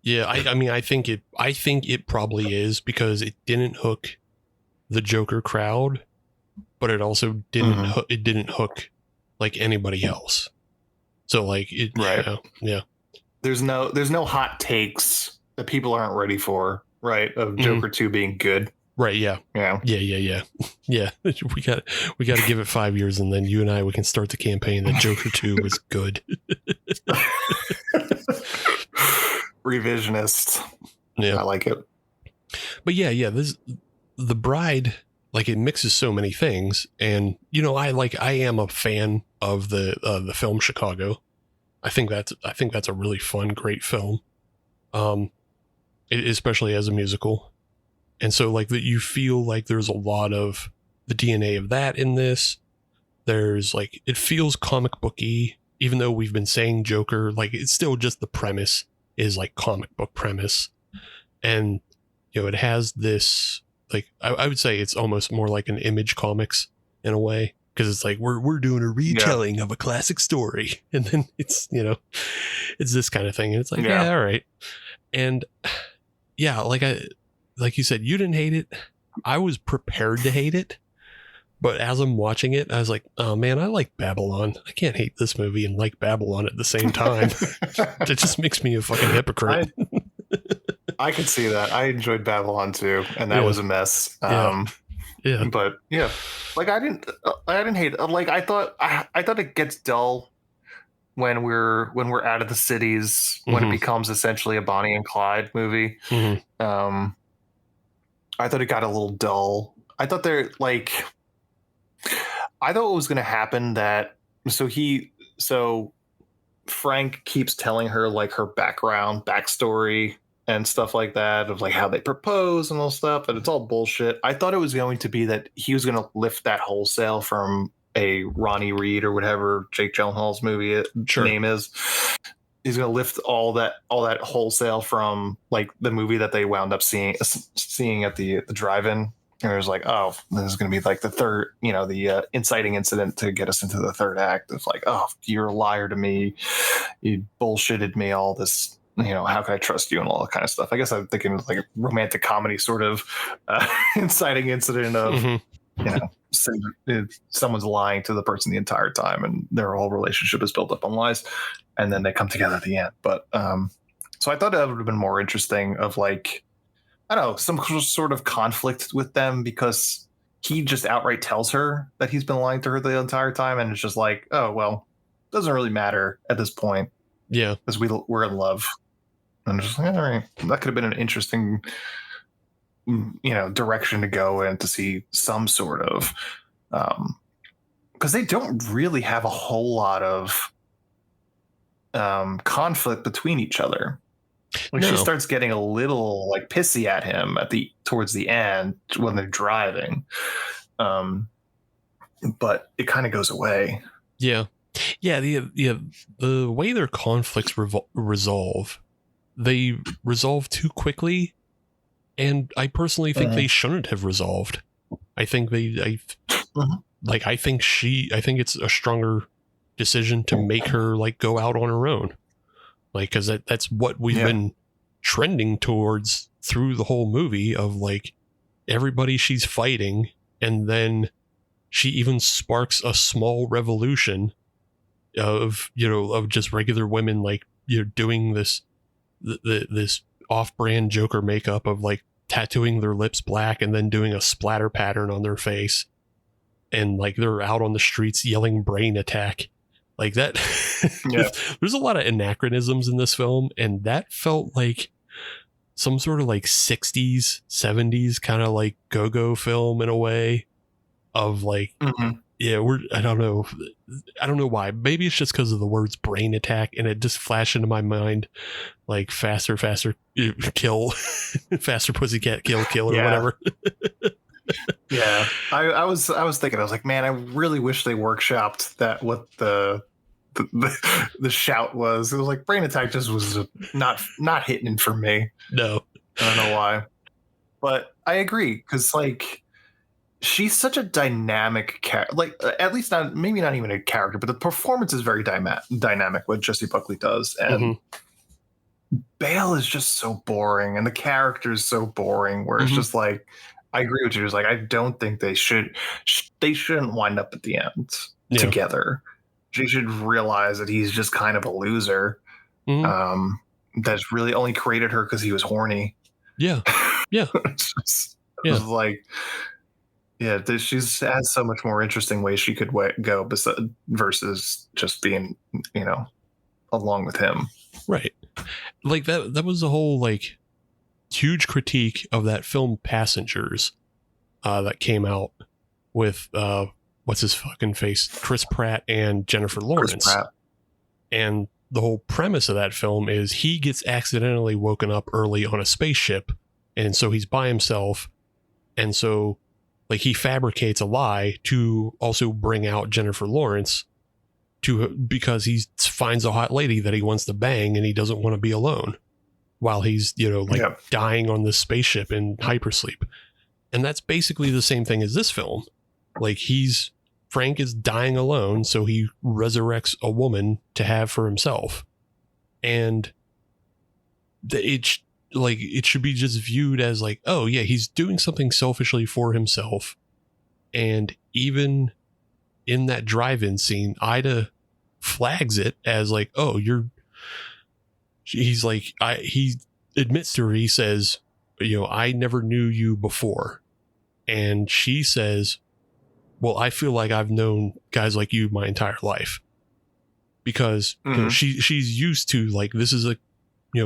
Yeah, I mean, I think it probably is, because it didn't hook the Joker crowd, but it also didn't hook like anybody else. So like it, right? Yeah. There's no hot takes that people aren't ready for, right? Of Joker 2 being good, right? Yeah. Yeah. We got to give it 5 years, and then you and we can start the campaign that Joker 2 was good. Revisionist. Yeah, I like it. But yeah. The Bride, like, it mixes so many things, and I am a fan of the film Chicago. I think that's a really fun, great film, especially as a musical. And so like that, you feel like there's a lot of the DNA of that in this. There's like, it feels comic booky, even though we've been saying Joker, like it's still just the premise is like comic book premise. And, it has this, like, I would say it's almost more like an Image Comics in a way, because it's like we're doing a retelling of a classic story, and then it's it's this kind of thing, and it's like all right. And like you said, you didn't hate it. I was prepared to hate it, but as I'm watching it, I was like, oh man, I like Babylon. I can't hate this movie and like Babylon at the same time. It just makes me a fucking hypocrite. I could see that. I enjoyed Babylon too, and that was a mess. But like I didn't hate it. Like I thought it gets dull when we're out of the cities, when it becomes essentially a Bonnie and Clyde movie. I thought it got a little dull. I thought I thought what was going to happen that so Frank keeps telling her like her backstory and stuff like that of like how they propose and all stuff, and it's all bullshit. I thought it was going to be that he was going to lift that wholesale from a Ronnie Reed or whatever Jake Gyllenhaal's movie name is. He's going to lift all that wholesale from like the movie that they wound up seeing at the drive-in. And it was like, oh, this is going to be like the third, the inciting incident to get us into the third act. It's like, oh, you're a liar to me. You bullshitted me all this, how can I trust you and all that kind of stuff. I guess I'm thinking of like a romantic comedy sort of inciting incident of, someone's lying to the person the entire time and their whole relationship is built up on lies. And then they come together at the end. But so I thought that would have been more interesting of like, I don't know, some sort of conflict with them because he just outright tells her that he's been lying to her the entire time. And it's just like, oh, well, doesn't really matter at this point. Yeah. Because we're in love. And just like, all right, that could have been an interesting, direction to go in to see some sort of, because they don't really have a whole lot of conflict between each other. When she starts getting a little like pissy at him towards the end when they're driving, but it kind of goes away. Yeah. The way their conflicts resolve, they resolve too quickly, and I personally think they shouldn't have resolved. I think I think it's a stronger decision to make her like go out on her own. Like, because that's what we've been trending towards through the whole movie of like everybody she's fighting. And then she even sparks a small revolution of just regular women, like, doing this off-brand Joker makeup of like tattooing their lips black and then doing a splatter pattern on their face. And like they're out on the streets yelling brain attack. Like that, there's a lot of anachronisms in this film, and that felt like some sort of like 60s, 70s kind of like go-go film in a way of like, I don't know why. Maybe it's just because of the words brain attack, and it just flashed into my mind like faster, kill, faster pussycat kill or whatever. Yeah, I was thinking, I was like, man, I really wish they workshopped that what the shout was. It was like brain attack just was not hitting for me. No, I don't know why, but I agree because like she's such a dynamic character. Like at least maybe not even a character, but the performance is very dynamic. What Jessie Buckley does, and Bale is just so boring, and the character is so boring. Where it's just like. I agree with you. It's like I don't think they shouldn't wind up at the end together. She should realize that he's just kind of a loser. That's really only created her because he was horny. Yeah. It's like, she has so much more interesting ways she could go versus just being, along with him. Right. Like that was the whole like huge critique of that film Passengers that came out with what's his fucking face, Chris Pratt and Jennifer Lawrence. And the whole premise of that film is he gets accidentally woken up early on a spaceship, and so he's by himself, and so like he fabricates a lie to also bring out Jennifer Lawrence because he finds a hot lady that he wants to bang, and he doesn't want to be alone while he's, dying on this spaceship in hypersleep. And that's basically the same thing as this film. Like Frank is dying alone, so he resurrects a woman to have for himself. And it should be just viewed as like, oh yeah, he's doing something selfishly for himself. And even in that drive-in scene, Ida flags it as like, oh, he's like, he admits to her, he says, I never knew you before. And she says, well, I feel like I've known guys like you my entire life. Because she's used to like, this is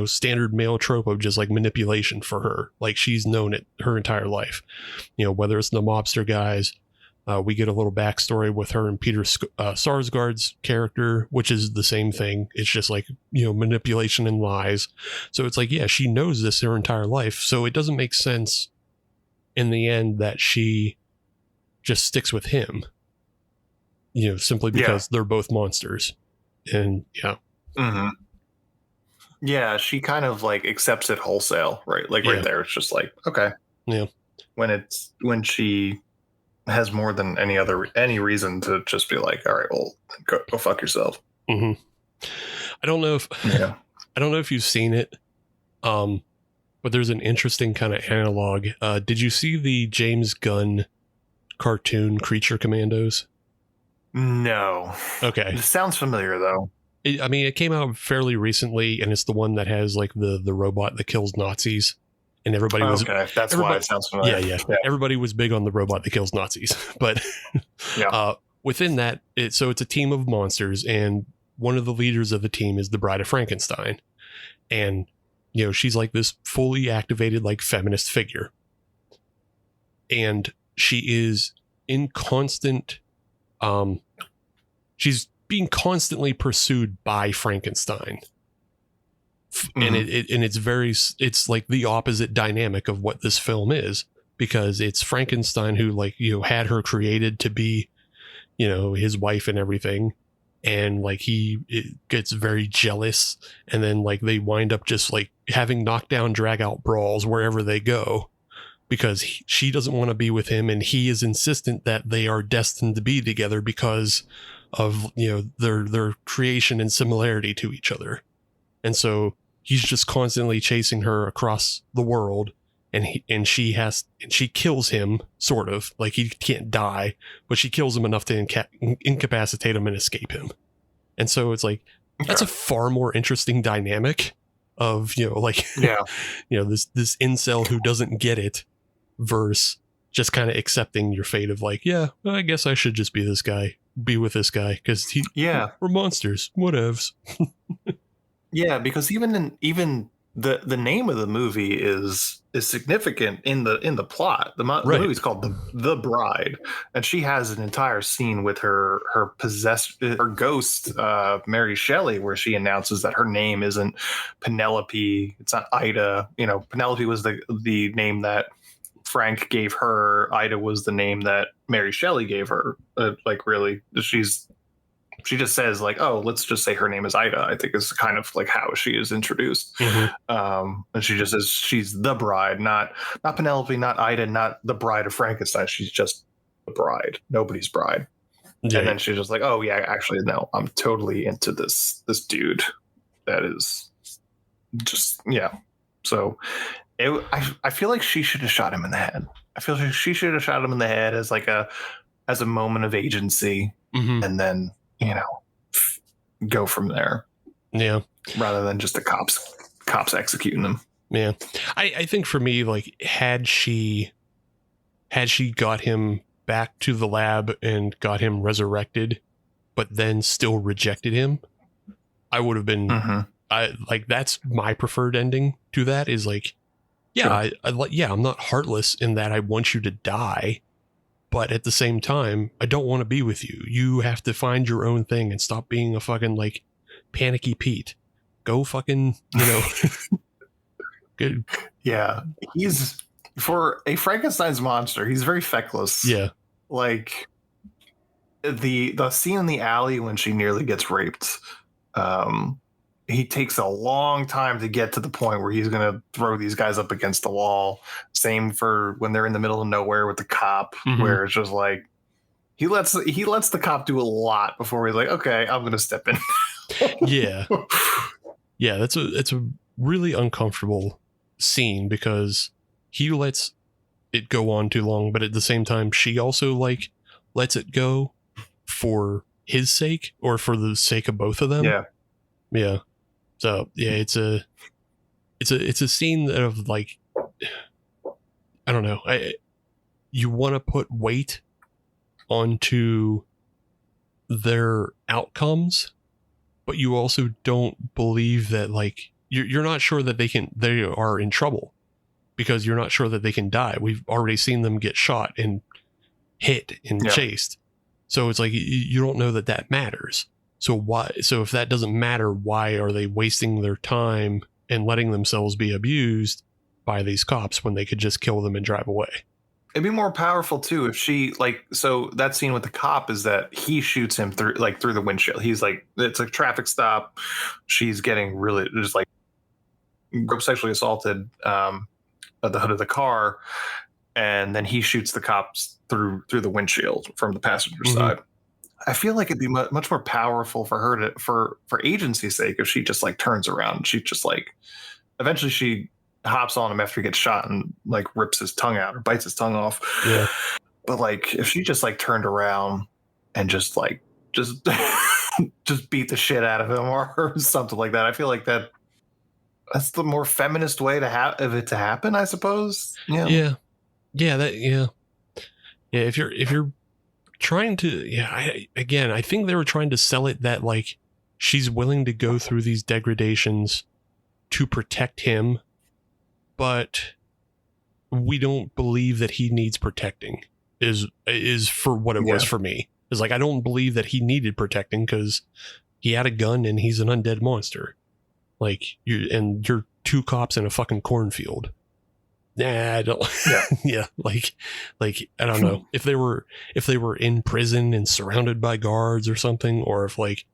standard male trope of just like manipulation for her. Like she's known it her entire life, whether it's the mobster guys. We get a little backstory with her and Peter Sarsgaard's character, which is the same thing. It's just like, manipulation and lies. So it's like, yeah, she knows this her entire life. So it doesn't make sense in the end that she just sticks with him, simply because they're both monsters. And yeah. Mm-hmm. Yeah, she kind of like accepts it wholesale, right? Like right there, it's just like, okay. Yeah. When she has more than any reason to just be like, all right, well, go fuck yourself. Mm-hmm. I don't know if you've seen it, but there's an interesting kind of analog. Did you see the James Gunn cartoon Creature Commandos? No. Okay. It sounds familiar though. It came out fairly recently, and it's the one that has like the robot that kills Nazis. And everybody was okay. That's why it sounds familiar. Yeah. Everybody was big on the robot that kills Nazis, but within that, it's a team of monsters, and one of the leaders of the team is the Bride of Frankenstein, and she's like this fully activated like feminist figure, and she is in constant, she's being constantly pursued by Frankenstein. And it's like the opposite dynamic of what this film is, because it's Frankenstein who like, had her created to be, his wife and everything. And like it gets very jealous. And then like they wind up just like having knockdown drag out brawls wherever they go, because she doesn't want to be with him. And he is insistent that they are destined to be together because of, their creation and similarity to each other. And so he's just constantly chasing her across the world, and she kills him, sort of like he can't die, but she kills him enough to incapacitate him and escape him. And so it's like, that's a far more interesting dynamic of, this incel who doesn't get it versus just kind of accepting your fate of like, yeah, well, I guess I should just be with this guy because we're monsters, whatevs. Yeah, because even the name of the movie is significant in the plot. The movie's called the Bride, and she has an entire scene with her ghost, Mary Shelley, where she announces that her name isn't Penelope, it's not Ida. Penelope was the name that Frank gave her. Ida was the name that Mary Shelley gave her. She just says like, oh, let's just say her name is Ida, I think is kind of like how she is introduced. Mm-hmm. And she just says she's the bride, not Penelope, not Ida, not the bride of Frankenstein. She's just the bride, nobody's bride. Yeah. And then she's just like, oh yeah, actually, no, I'm totally into this dude. That is just, yeah. So I feel like she should have shot him in the head. I feel like she should have shot him in the head as a moment of agency. Mm-hmm. And then, go from there. Yeah. Rather than just the cops executing them. Yeah. I think for me, like, had she got him back to the lab and got him resurrected, but then still rejected him, I would have been, that's my preferred ending to that is like, yeah, sure. I'm not heartless in that I want you to die. But at the same time, I don't want to be with you. You have to find your own thing and stop being a fucking like panicky Pete. Go fucking, good. Yeah. He's, for a Frankenstein's monster, he's very feckless. Yeah. Like the scene in the alley when she nearly gets raped, he takes a long time to get to the point where he's going to throw these guys up against the wall. Same for when they're in the middle of nowhere with the cop, where it's just like he lets the cop do a lot before he's like, okay, I'm going to step in. Yeah. It's a really uncomfortable scene because he lets it go on too long, but at the same time, she also like lets it go for his sake or for the sake of both of them. Yeah. Yeah. So yeah, it's a scene of like, I don't know. You want to put weight onto their outcomes, but you also don't believe that like you're not sure that they are in trouble because you're not sure that they can die. We've already seen them get shot and hit and chased. So it's like, you don't know that matters. So why? So if that doesn't matter, why are they wasting their time and letting themselves be abused by these cops when they could just kill them and drive away? It'd be more powerful too if she so that scene with the cop is that he shoots him through the windshield. He's like, it's a traffic stop. She's getting really just like sexually assaulted at the hood of the car, and then he shoots the cops through the windshield from the passenger side. I feel like it'd be much more powerful for her for agency's sake if she just like turns around. She just like eventually she hops on him after he gets shot and like rips his tongue out or bites his tongue off. Yeah. But like if she just like turned around and just just beat the shit out of him or something like that, I feel like that's the more feminist way to have it to happen, I suppose. Yeah. If you're trying to, I think they were trying to sell it that like she's willing to go through these degradations to protect him, but we don't believe that he needs protecting is for what it was for me. Is like, I don't believe that he needed protecting because he had a gun and he's an undead monster. Like you're two cops in a fucking cornfield. Nah, I don't. Like I don't know if they were in prison and surrounded by guards or something, or if like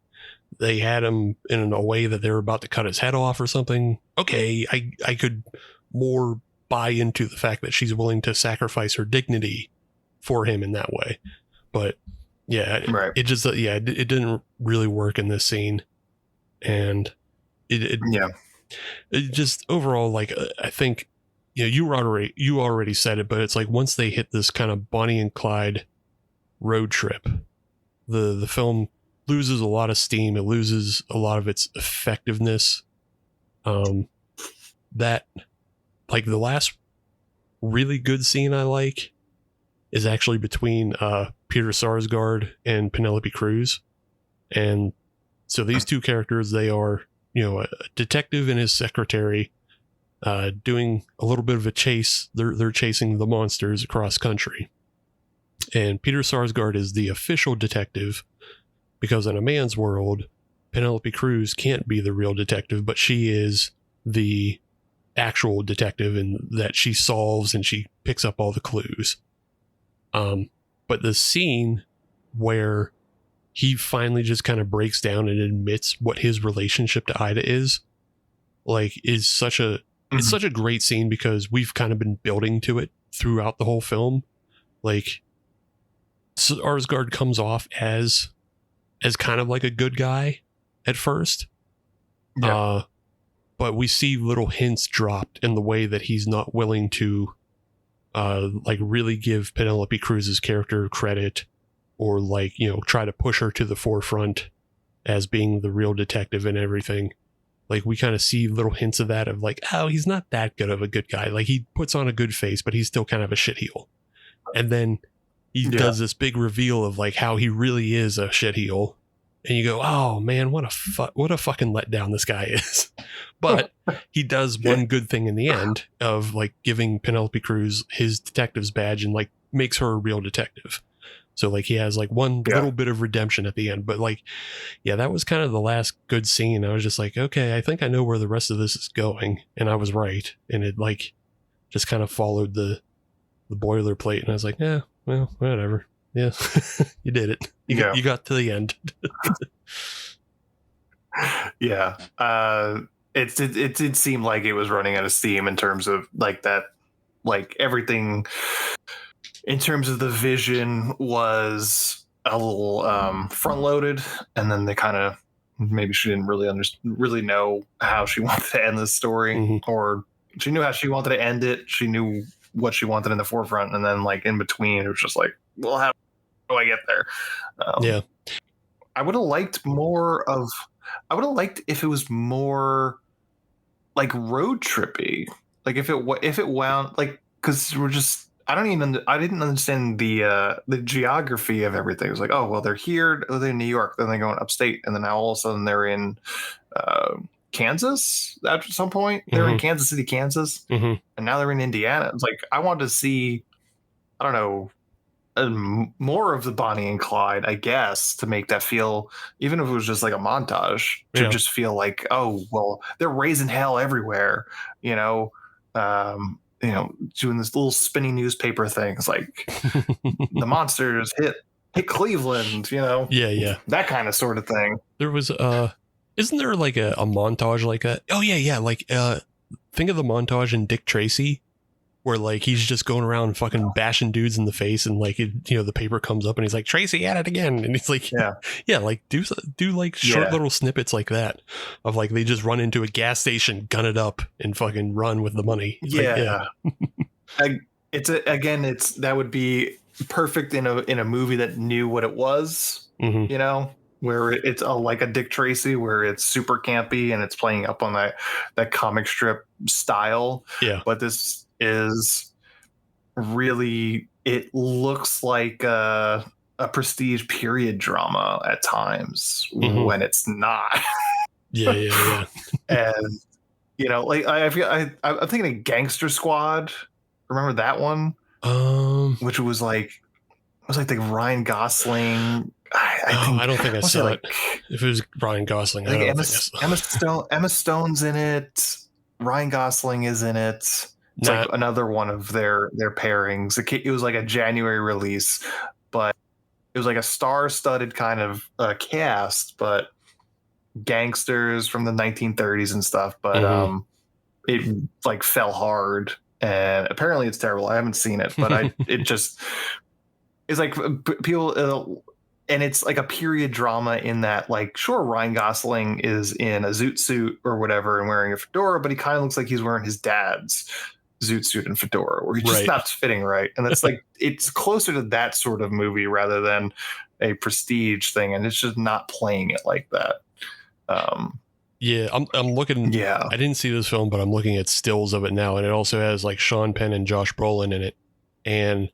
they had him in a way that they were about to cut his head off or something. Okay, I could more buy into the fact that she's willing to sacrifice her dignity for him in that way. But it just it didn't really work in this scene, and it just overall, like, I think, you already said it, but it's like once they hit this kind of Bonnie and Clyde road trip, the film loses a lot of steam. It loses a lot of its effectiveness. That, like, the last really good scene I like is actually between Peter Sarsgaard and Penelope Cruz. And so these two characters, they are, a detective and his secretary doing a little bit of a chase. They're chasing the monsters across country. And Peter Sarsgaard is the official detective because in a man's world, Penelope Cruz can't be the real detective, but she is the actual detective in that she solves and she picks up all the clues. But the scene where he finally just kind of breaks down and admits what his relationship to Ida is, like, is such a it's such a great scene because we've kind of been building to it throughout the whole film. Like, Sarsgaard comes off as kind of like a good guy at first. But we see little hints dropped in the way that he's not willing to like really give Penelope Cruz's character credit, or like, try to push her to the forefront as being the real detective and everything. Like, we kind of see little hints of that, of like, oh, he's not that good of a good guy. Like, he puts on a good face, but he's still kind of a shitheel. And then he does this big reveal of like how he really is a shitheel. And you go, oh man, what a fucking letdown this guy is. But he does one good thing in the end of like giving Penelope Cruz his detective's badge and like makes her a real detective. So like he has like one little bit of redemption at the end. But like, that was kind of the last good scene. I was just like, okay, I think I know where the rest of this is going. And I was right. And it like just kind of followed the boilerplate. And I was like, yeah, well, whatever. Yeah, you did it. You got to the end. It did seem like it was running out of steam in terms of like that, like everything in terms of the vision was a little front loaded, and then they kind of maybe she didn't really know how she wanted to end the story, or she knew how she wanted to end it. She knew what she wanted in the forefront, and then like in between, it was just like, well, how do I get there? I would have liked if it was more like road trippy, like if it wound like, because I didn't understand the geography of everything. It was like, oh well, they're here, they're in New York, then they're going upstate, and then now all of a sudden they're in Kansas at some point. They're in Kansas City, Kansas, and now they're in Indiana. It's like I wanted to see, I don't know, more of the Bonnie and Clyde, I guess, to make that feel, even if it was just like a montage, to just feel like, oh well, they're raising hell everywhere, doing this little spinny newspaper things like the monsters hit Cleveland, that kind of sort of thing. There was isn't there like a montage like that? Oh yeah, like think of the montage in Dick Tracy, where like he's just going around fucking bashing dudes in the face, and like the paper comes up and he's like, Tracy at it again, and he's like, yeah, like do like short little snippets like that of like they just run into a gas station, gun it up, and fucking run with the money. That would be perfect in a movie that knew what it was, where it's like a Dick Tracy, where it's super campy and it's playing up on that comic strip style. Yeah, but this is really, it looks like a prestige period drama at times when it's not. yeah. And like I'm thinking of Gangster Squad. Remember that one? Which was like Ryan Gosling. I don't think I saw it. If it was Ryan Gosling, I don't think I saw it. Emma Stone's in it. Ryan Gosling is in it. It's like another one of their pairings. It was like a January release, but it was like a star-studded kind of cast, but gangsters from the 1930s and stuff. But it like fell hard, and apparently it's terrible. I haven't seen it, but it's like people. And it's like a period drama in that, like, sure, Ryan Gosling is in a zoot suit or whatever and wearing a fedora, but he kind of looks like he's wearing his dad's zoot suit and fedora, where he's just not fitting right. And that's like, it's closer to that sort of movie rather than a prestige thing. And it's just not playing it like that. I'm looking. Yeah, I didn't see this film, but I'm looking at stills of it now, and it also has like Sean Penn and Josh Brolin in it. And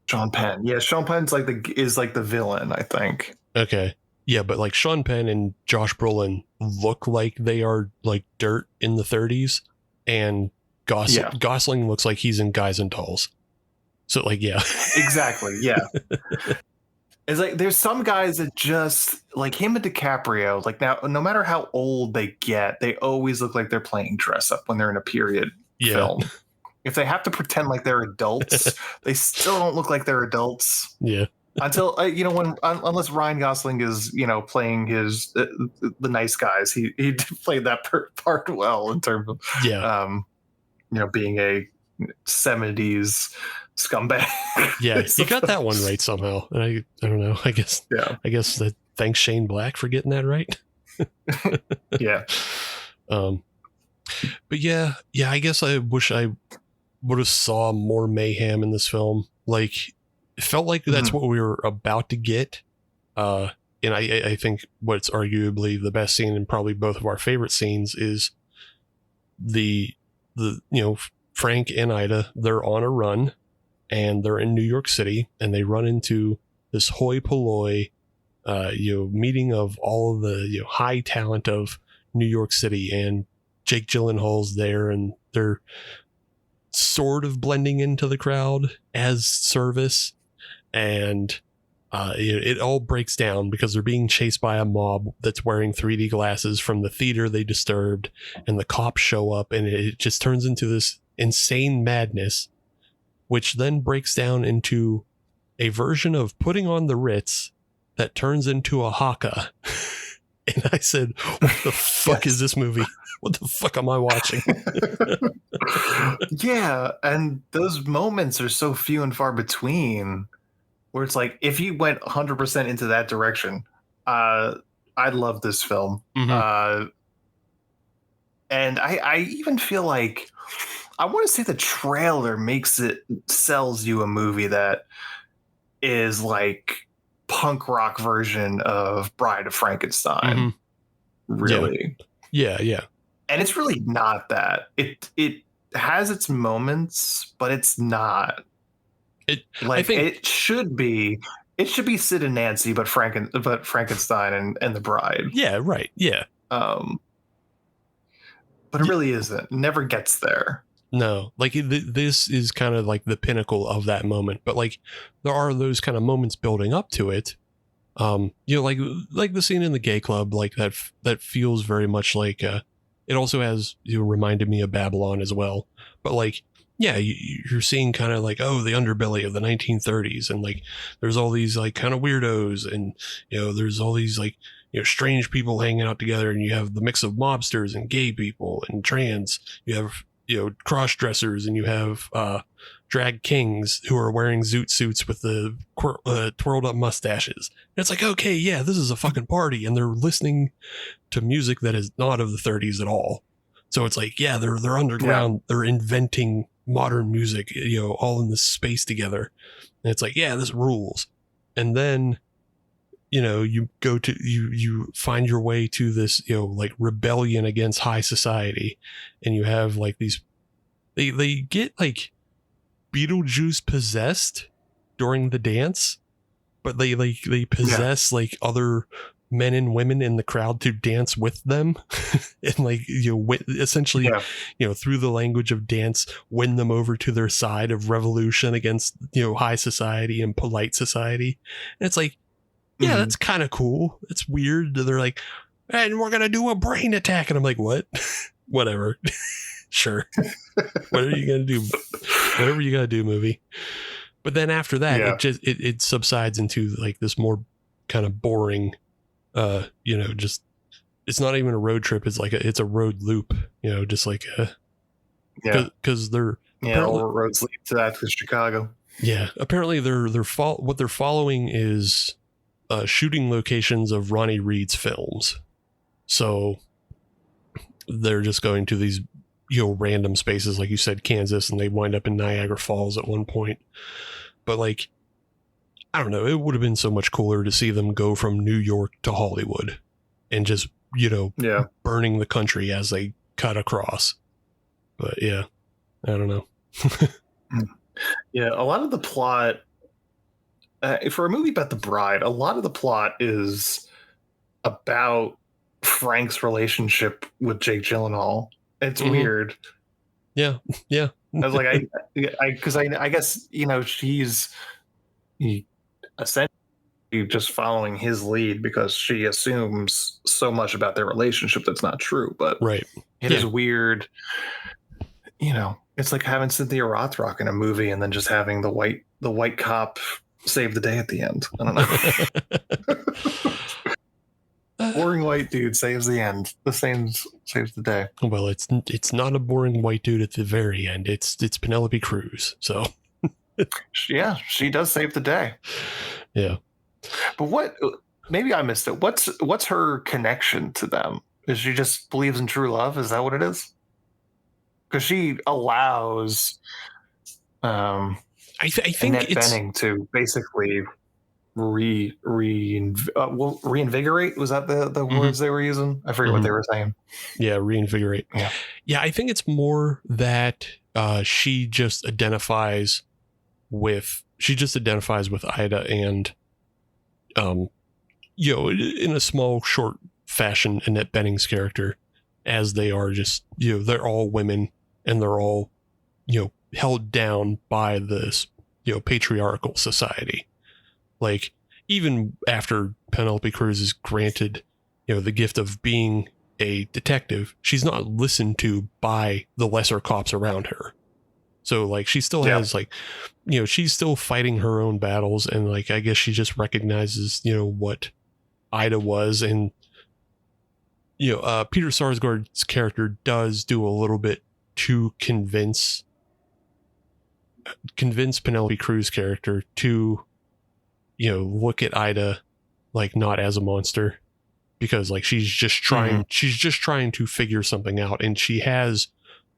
Sean Penn, Sean Penn's like the villain, I think. Okay, yeah, but like Sean Penn and Josh Brolin look like they are like dirt in the 30s, and Gosling looks like he's in Guys and Dolls. So like, yeah, exactly, yeah. It's like there's some guys that just like him and DiCaprio. Like now, no matter how old they get, they always look like they're playing dress up when they're in a period film. If they have to pretend like they're adults, they still don't look like they're adults. Yeah. Until unless Ryan Gosling is playing his the nice guys, he played that part well in terms of being a 70s scumbag. Yeah, he got that one right somehow. And I don't know. I guess that thanks Shane Black for getting that right. Yeah. But yeah, I guess I wish I would have saw more mayhem in this film. Like, it felt like that's what we were about to get. And I think what's arguably the best scene and probably both of our favorite scenes is the Frank and Ida, they're on a run and they're in New York City and they run into this hoi polloi meeting of all of the high talent of New York City, and Jake Gyllenhaal's there and they're sort of blending into the crowd as Service, and it all breaks down because they're being chased by a mob that's wearing 3D glasses from the theater they disturbed, and the cops show up and it just turns into this insane madness, which then breaks down into a version of Putting on the Ritz that turns into a haka. And I said, what the fuck is this movie? What the fuck am I watching? Yeah, and those moments are so few and far between, where it's like, if you went 100% into that direction, I love this film. And I even feel like, I want to say the trailer sells you a movie that is like punk rock version of Bride of Frankenstein. Really. Yeah. And it's really not that. It has its moments, but it's not. It should be Sid and Nancy, but Frankenstein and the Bride. Yeah, right. Yeah. but it really isn't. It never gets there. No, like this is kind of like the pinnacle of that moment, but like there are those kind of moments building up to it. Like the scene in the gay club, like that feels very much like it also has reminded me of Babylon as well. But like, yeah, you're seeing kind of like, oh, the underbelly of the 1930s, and like there's all these like kind of weirdos, and there's all these like strange people hanging out together, and you have the mix of mobsters and gay people and trans. You have cross dressers, and you have drag kings who are wearing zoot suits with the twirled up mustaches. And it's like, okay, yeah, this is a fucking party, and they're listening to music that is not of the 30s at all. So it's like, yeah, they're underground. Yeah. They're inventing modern music, all in this space together. And it's like, yeah, this rules. And then, you go to, you find your way to this, like rebellion against high society. And you have like these, they get like Beetlejuice possessed during the dance, but they possess like other men and women in the crowd to dance with them and like essentially through the language of dance win them over to their side of revolution against high society and polite society. And it's like, yeah, that's kind of cool. It's weird. They're like, and we're gonna do a brain attack, and I'm like, what? Whatever. Sure. What are you gonna do? Whatever you gotta do, movie. But then after that, it subsides into like this more kind of boring just, it's not even a road trip. It's like it's a road loop, just like because they're all roads lead to Chicago. Yeah, apparently what they're following is shooting locations of Ronnie Reed's films. So they're just going to these random spaces, like you said, Kansas, and they wind up in Niagara Falls at one point. But like, I don't know, it would have been so much cooler to see them go from New York to Hollywood and just, burning the country as they cut across. But yeah, I don't know. Yeah, a lot of the plot, for a movie about the bride, a lot of the plot is about Frank's relationship with Jake Gyllenhaal. It's weird. Yeah, yeah. I was like, I guess, he essentially just following his lead because she assumes so much about their relationship that's not true. But right, it is weird. It's like having Cynthia Rothrock in a movie and then just having the white cop save the day at the end. I don't know. Boring white dude saves the end. Saves the day. Well, it's not a boring white dude at the very end. It's Penelope Cruz. So yeah, she does save the day. Yeah. But maybe I missed it. What's her connection to them? Is she just believes in true love? Is that what it is? Because she allows I think Annette Bening to basically reinvigorate. Was that the words they were using? I forget what they were saying. Yeah, reinvigorate. Yeah, I think it's more that she just identifies with Ida and in a small short fashion Annette Bening's character, as they are just they're all women and they're all held down by this patriarchal society. Like, even after Penelope Cruz is granted the gift of being a detective, she's not listened to by the lesser cops around her. So like she still has like, she's still fighting her own battles. And like, I guess she just recognizes, what Ida was. And, Peter Sarsgaard's character does do a little bit to convince Penelope Cruz's character to, look at Ida like not as a monster, because like she's just trying to figure something out, and she has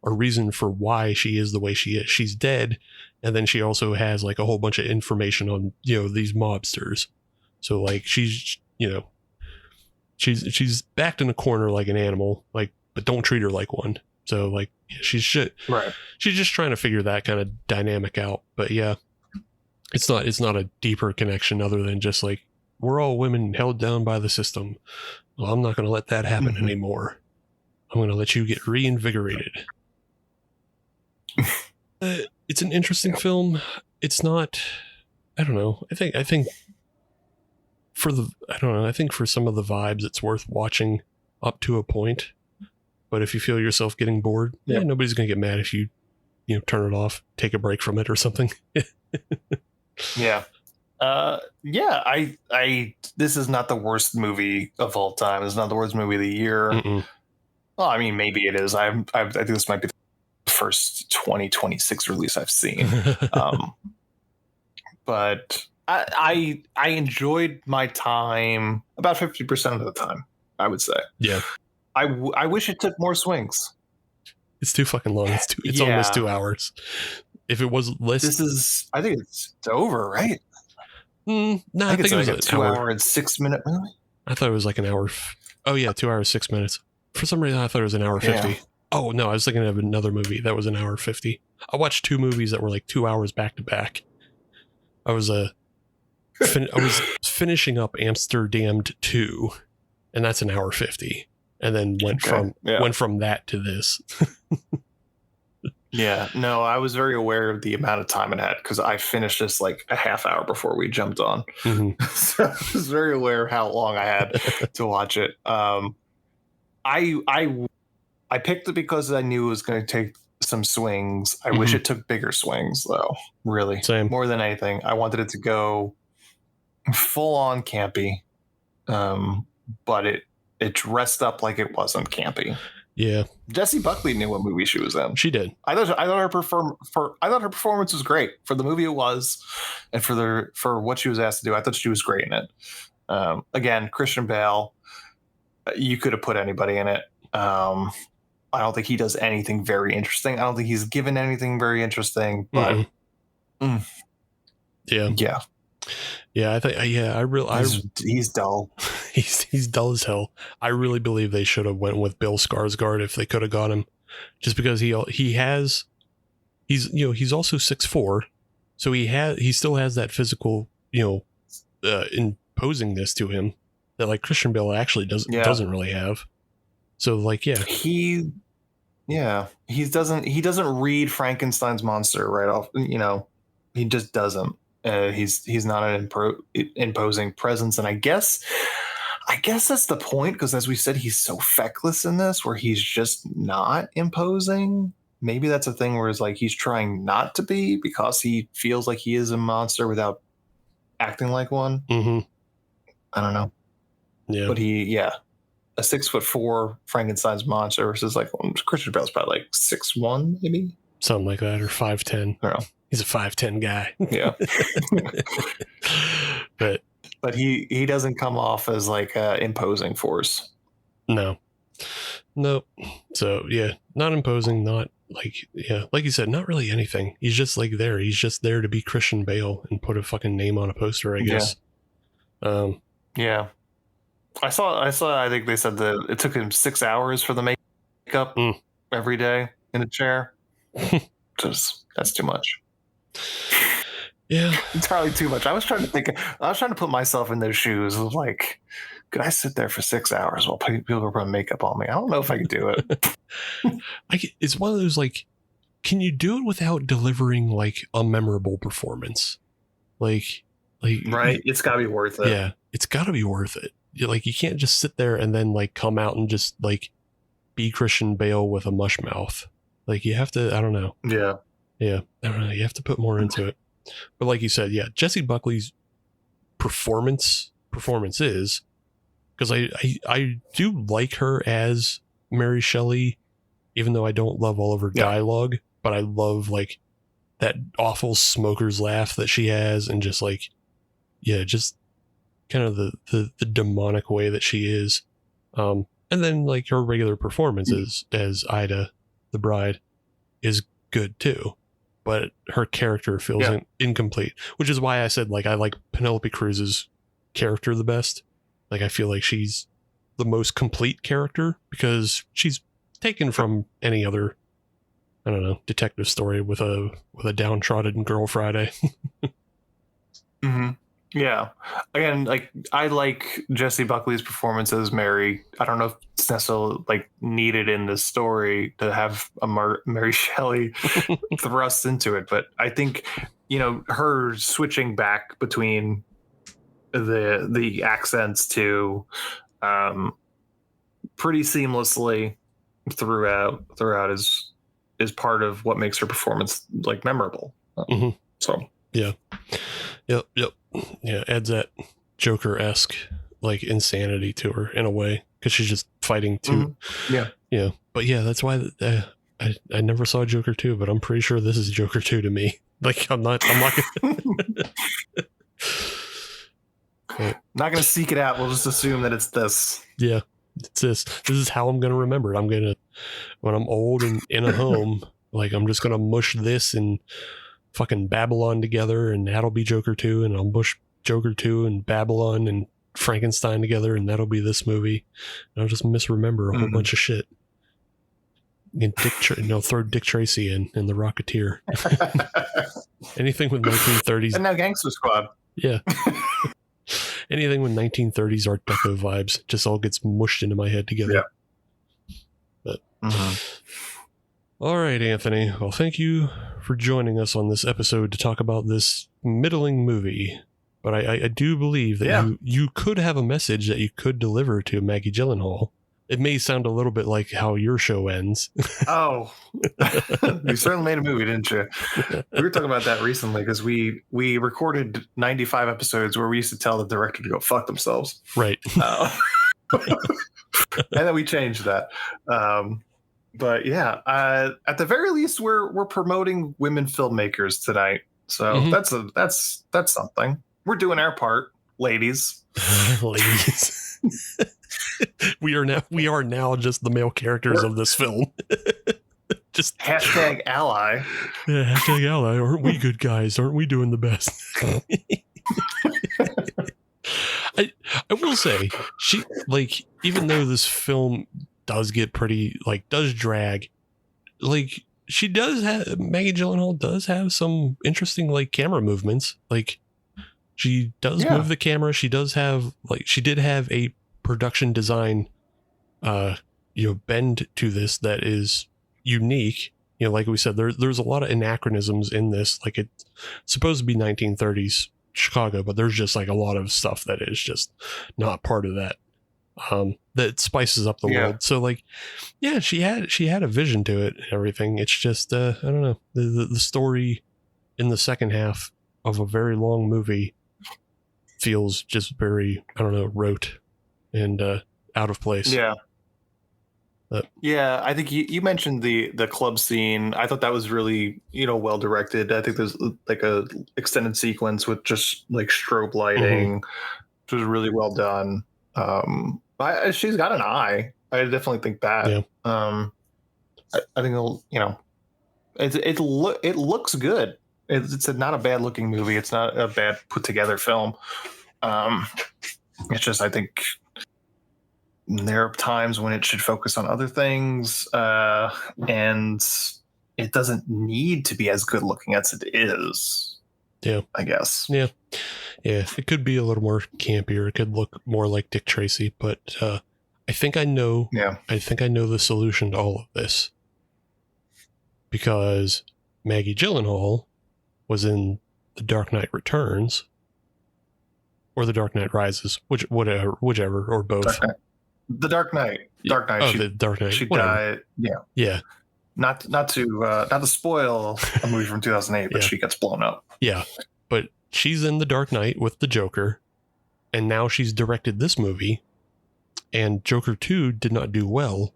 a reason for why she is the way she is. She's dead, and then she also has like a whole bunch of information on these mobsters. So like she's backed in a corner like an animal, like, but don't treat her like one. So like she's just trying to figure that kind of dynamic out. But yeah, it's not a deeper connection other than just like, we're all women held down by the system. Well, I'm not going to let that happen anymore. I'm going to let you get reinvigorated. It's an interesting film. It's not, I don't know. I think for some of the vibes, it's worth watching up to a point. But if you feel yourself getting bored, nobody's going to get mad if you turn it off, take a break from it or something. Yeah. This is not the worst movie of all time. It's not the worst movie of the year. Mm-mm. Well, I mean, maybe it is. I think this might be the first 2026 release I've seen. But I enjoyed my time about 50% of the time, I would say. Yeah. I wish it took more swings. It's too fucking long. It's almost 2 hours. If it was less, I think it's over, right? No, I think it was like a 2 hour and 6 minute movie. I thought it was like an hour. 2 hours, 6 minutes. For some reason, I thought it was an hour 50. Yeah. Oh no, I was thinking of another movie that was an hour 50. I watched 2 movies that were like 2 hours back to back. I was finishing up Amsterdam 2, and that's an hour 50, and then went from that to this. Yeah, no, I was very aware of the amount of time it had because I finished this like a half hour before we jumped on. Mm-hmm. So I was very aware of how long I had to watch it. I picked it because I knew it was going to take some swings. I wish it took bigger swings, though. Really, same. More than anything, I wanted it to go full on campy, but it dressed up like it wasn't campy. Yeah, Jessie Buckley knew what movie she was in. She did. I thought her performance was great for the movie it was, and for what she was asked to do. I thought she was great in it. Again, Christian Bale, you could have put anybody in it. I don't think he does anything very interesting. I don't think he's given anything very interesting. But yeah. I think he's dull. He's dull as hell. I really believe they should have went with Bill Skarsgård if they could have got him, just because he's also 6'4", so he still has that physical imposingness to him that like Christian Bale actually doesn't really have. So like he doesn't read Frankenstein's monster right off. He just doesn't. He's not an imposing presence, and I guess that's the point, because as we said, he's so feckless in this, where he's just not imposing. Maybe that's a thing where it's like he's trying not to be because he feels like he is a monster without acting like one. Mm-hmm. I don't know. Yeah, but a 6'4" Frankenstein's monster versus like Christian Bale's probably like 6'1", maybe something like that, or 5'10". I don't know. He's a 5'10" guy. Yeah. But he doesn't come off as like an imposing force. No. So not imposing, not like like you said, not really anything. He's just like there. He's just there to be Christian Bale and put a fucking name on a poster, I guess. Yeah. I saw. I think they said that it took him 6 hours for the makeup every day in a chair. That's too much. Yeah, entirely too much. I was trying to put myself in those shoes of like, could I sit there for 6 hours while people are putting makeup on me? I don't know if I could do it. It's one of those like, can you do it without delivering like a memorable performance? Like right? It's got to be worth it. Yeah, it's got to be worth it. Like you can't just sit there and then like come out and just like be Christian Bale with a mush mouth. Like you have to. I don't know. Yeah. I don't know. You have to put more into it. But like you said, Jessie Buckley's performance is, because I do like her as Mary Shelley, even though I don't love all of her dialogue, but I love like that awful smoker's laugh that she has, and just like, just kind of the demonic way that she is. And then like her regular performances as Ida, the bride, is good too. But her character feels incomplete, which is why I said like I like Penelope Cruz's character the best. Like I feel like she's the most complete character because she's taken from any other, I don't know, detective story with a downtrodden girl Friday. Mm-hmm. Yeah. Again, like I like Jessie Buckley's performance as Mary. I don't know if necessarily like needed in this story to have a Mary Shelley thrust into it. But I think, her switching back between the accents to pretty seamlessly throughout is part of what makes her performance like memorable. Mm-hmm. So yeah. Yep. Yeah, adds that Joker-esque like insanity to her in a way, because she's just fighting too. Mm-hmm. Yeah. But yeah, that's why I never saw Joker 2, but I'm pretty sure this is Joker 2 to me. Like I'm not not gonna seek it out. We'll just assume that it's this. Yeah, it's this. This is how I'm gonna remember it. I'm gonna, when I'm old and in a home, like I'm just gonna mush this and fucking Babylon together, and that'll be Joker 2, and I'll mush Joker 2 and Babylon and Frankenstein together, and that'll be this movie. And I'll just misremember a whole bunch of shit. And throw Dick Tracy in The Rocketeer. Anything with 1930s. And now Gangster Squad. Yeah. Anything with 1930s Art Deco vibes just all gets mushed into my head together. Yeah. But, all right, Anthony. Well, thank you for joining us on this episode to talk about this middling movie. But I do believe that you could have a message that you could deliver to Maggie Gyllenhaal. It may sound a little bit like how your show ends. Oh, you certainly made a movie, didn't you? We were talking about that recently because we recorded 95 episodes where we used to tell the director to go fuck themselves. Right. And then we changed that. But yeah, at the very least, we're promoting women filmmakers tonight. So that's something. We're doing our part, ladies. Ladies. We are now just the male characters of this film. Just hashtag ally. Yeah, hashtag ally. Aren't we good guys? Aren't we doing the best? I will say, she, like, even though this film does get pretty, like, does drag, like, she does have, Maggie Gyllenhaal does have some interesting, like, camera movements. Like, she does move the camera. She does have, like, she did have a production design, bend to this that is unique. Like we said, there's a lot of anachronisms in this. Like, it's supposed to be 1930s Chicago, but there's just like a lot of stuff that is just not part of that. That spices up the world. So like, yeah, she had a vision to it and everything. It's just I don't know, the story in the second half of a very long movie feels just very, I don't know, rote and out of place. Yeah, I think you mentioned the club scene. I thought that was really, well directed. I think there's like a extended sequence with just like strobe lighting, which was really well done. She's got an eye. I definitely think that. Yeah. I think it looks good. It's not a bad looking movie. It's not a bad put together film. It's just, I think there are times when it should focus on other things, and it doesn't need to be as good looking as it is. Yeah, I guess. Yeah. It could be a little more campier. It could look more like Dick Tracy, but I think I know. Yeah. I think I know the solution to all of this, because Maggie Gyllenhaal was in The Dark Knight Returns or The Dark Knight Rises, whichever, or both. The Dark Knight. Dark Knight. Oh, the Dark Knight. She died. Yeah. Yeah. Not to spoil a movie from 2008, but she gets blown up. Yeah, but she's in The Dark Knight with the Joker, and now she's directed this movie, and Joker 2 did not do well.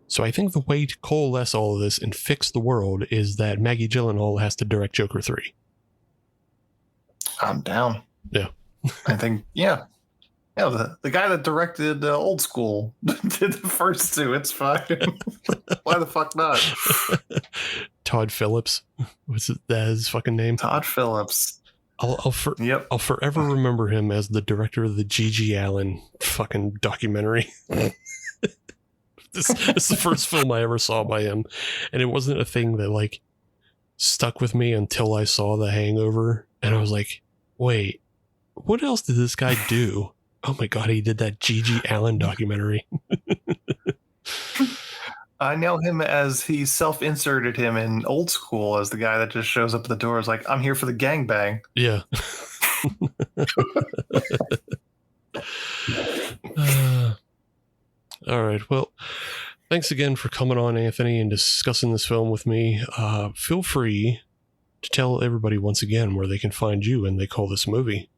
So I think the way to coalesce all of this and fix the world is that Maggie Gyllenhaal has to direct Joker 3. I'm down. Yeah. I think, yeah, the guy that directed Old School did the first two. It's fine. Why the fuck not? Todd Phillips. What's that his fucking name? Todd Phillips. I'll forever remember him as the director of the G.G. Allen fucking documentary. This is the first film I ever saw by him, and it wasn't a thing that like stuck with me until I saw The Hangover, and I was like, wait, what else did this guy do? Oh my god, he did that G.G. Allen documentary. I know him as he self-inserted him in Old School as the guy that just shows up at the door is like, I'm here for the gangbang. Yeah. All right. Well, thanks again for coming on, Anthony, and discussing this film with me. Feel free to tell everybody once again where they can find you and They Call This Movie.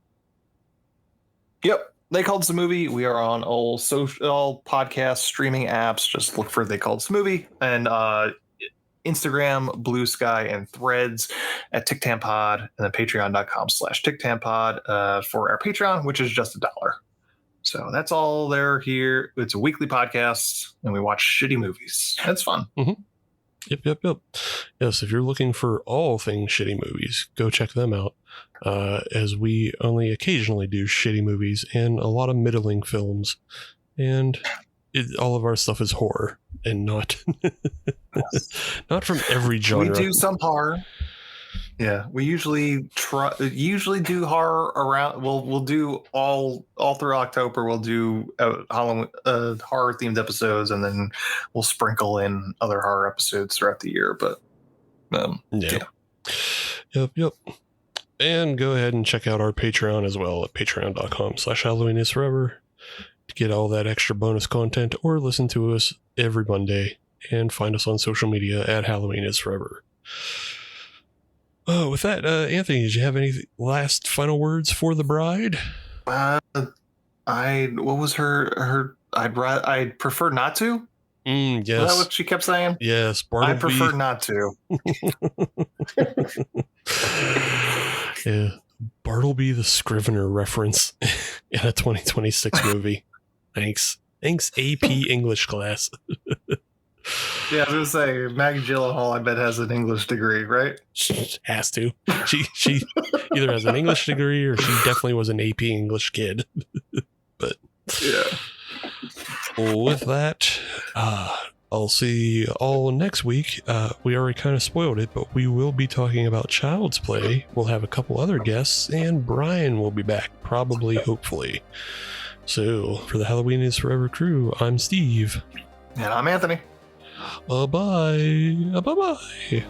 Yep. They Called This Movie. We are on all podcast streaming apps. Just look for They Called This Movie. And Instagram, Blue Sky, and Threads at TickTamPod, and then patreon.com/TickTamPod for our Patreon, which is just $1. So that's all there here. It's a weekly podcast, and we watch shitty movies. That's fun. Mm-hmm. Yep. Yes, if you're looking for all things shitty movies, go check them out. As we only occasionally do shitty movies and a lot of middling films, and all of our stuff is horror and not not from every genre. We do some horror. Yeah, we usually do horror around. We'll do all through October. We'll do Halloween horror themed episodes, and then we'll sprinkle in other horror episodes throughout the year. But yeah. Yep. And go ahead and check out our Patreon as well at patreon.com/HalloweenIsForever to get all that extra bonus content, or listen to us every Monday and find us on social media at HalloweenIsForever. With that, Anthony, did you have any last final words for the bride? What was her? I'd prefer not to. Yes. Is that what she kept saying? Yes, Bartleby. I prefer not to. Yeah, Bartleby the Scrivener reference in a 2026 movie. Thanks, AP English class. Yeah, I was gonna say Maggie Gyllenhaal, I bet, has an English degree, right? She has to. She either has an English degree or she definitely was an AP English kid. But yeah. With that, I'll see you all next week. We already kind of spoiled it, but we will be talking about Child's Play. We'll have a couple other guests, and Brian will be back, probably, hopefully. So, for the Halloween is Forever crew, I'm Steve. And I'm Anthony. Bye-bye. Bye-bye.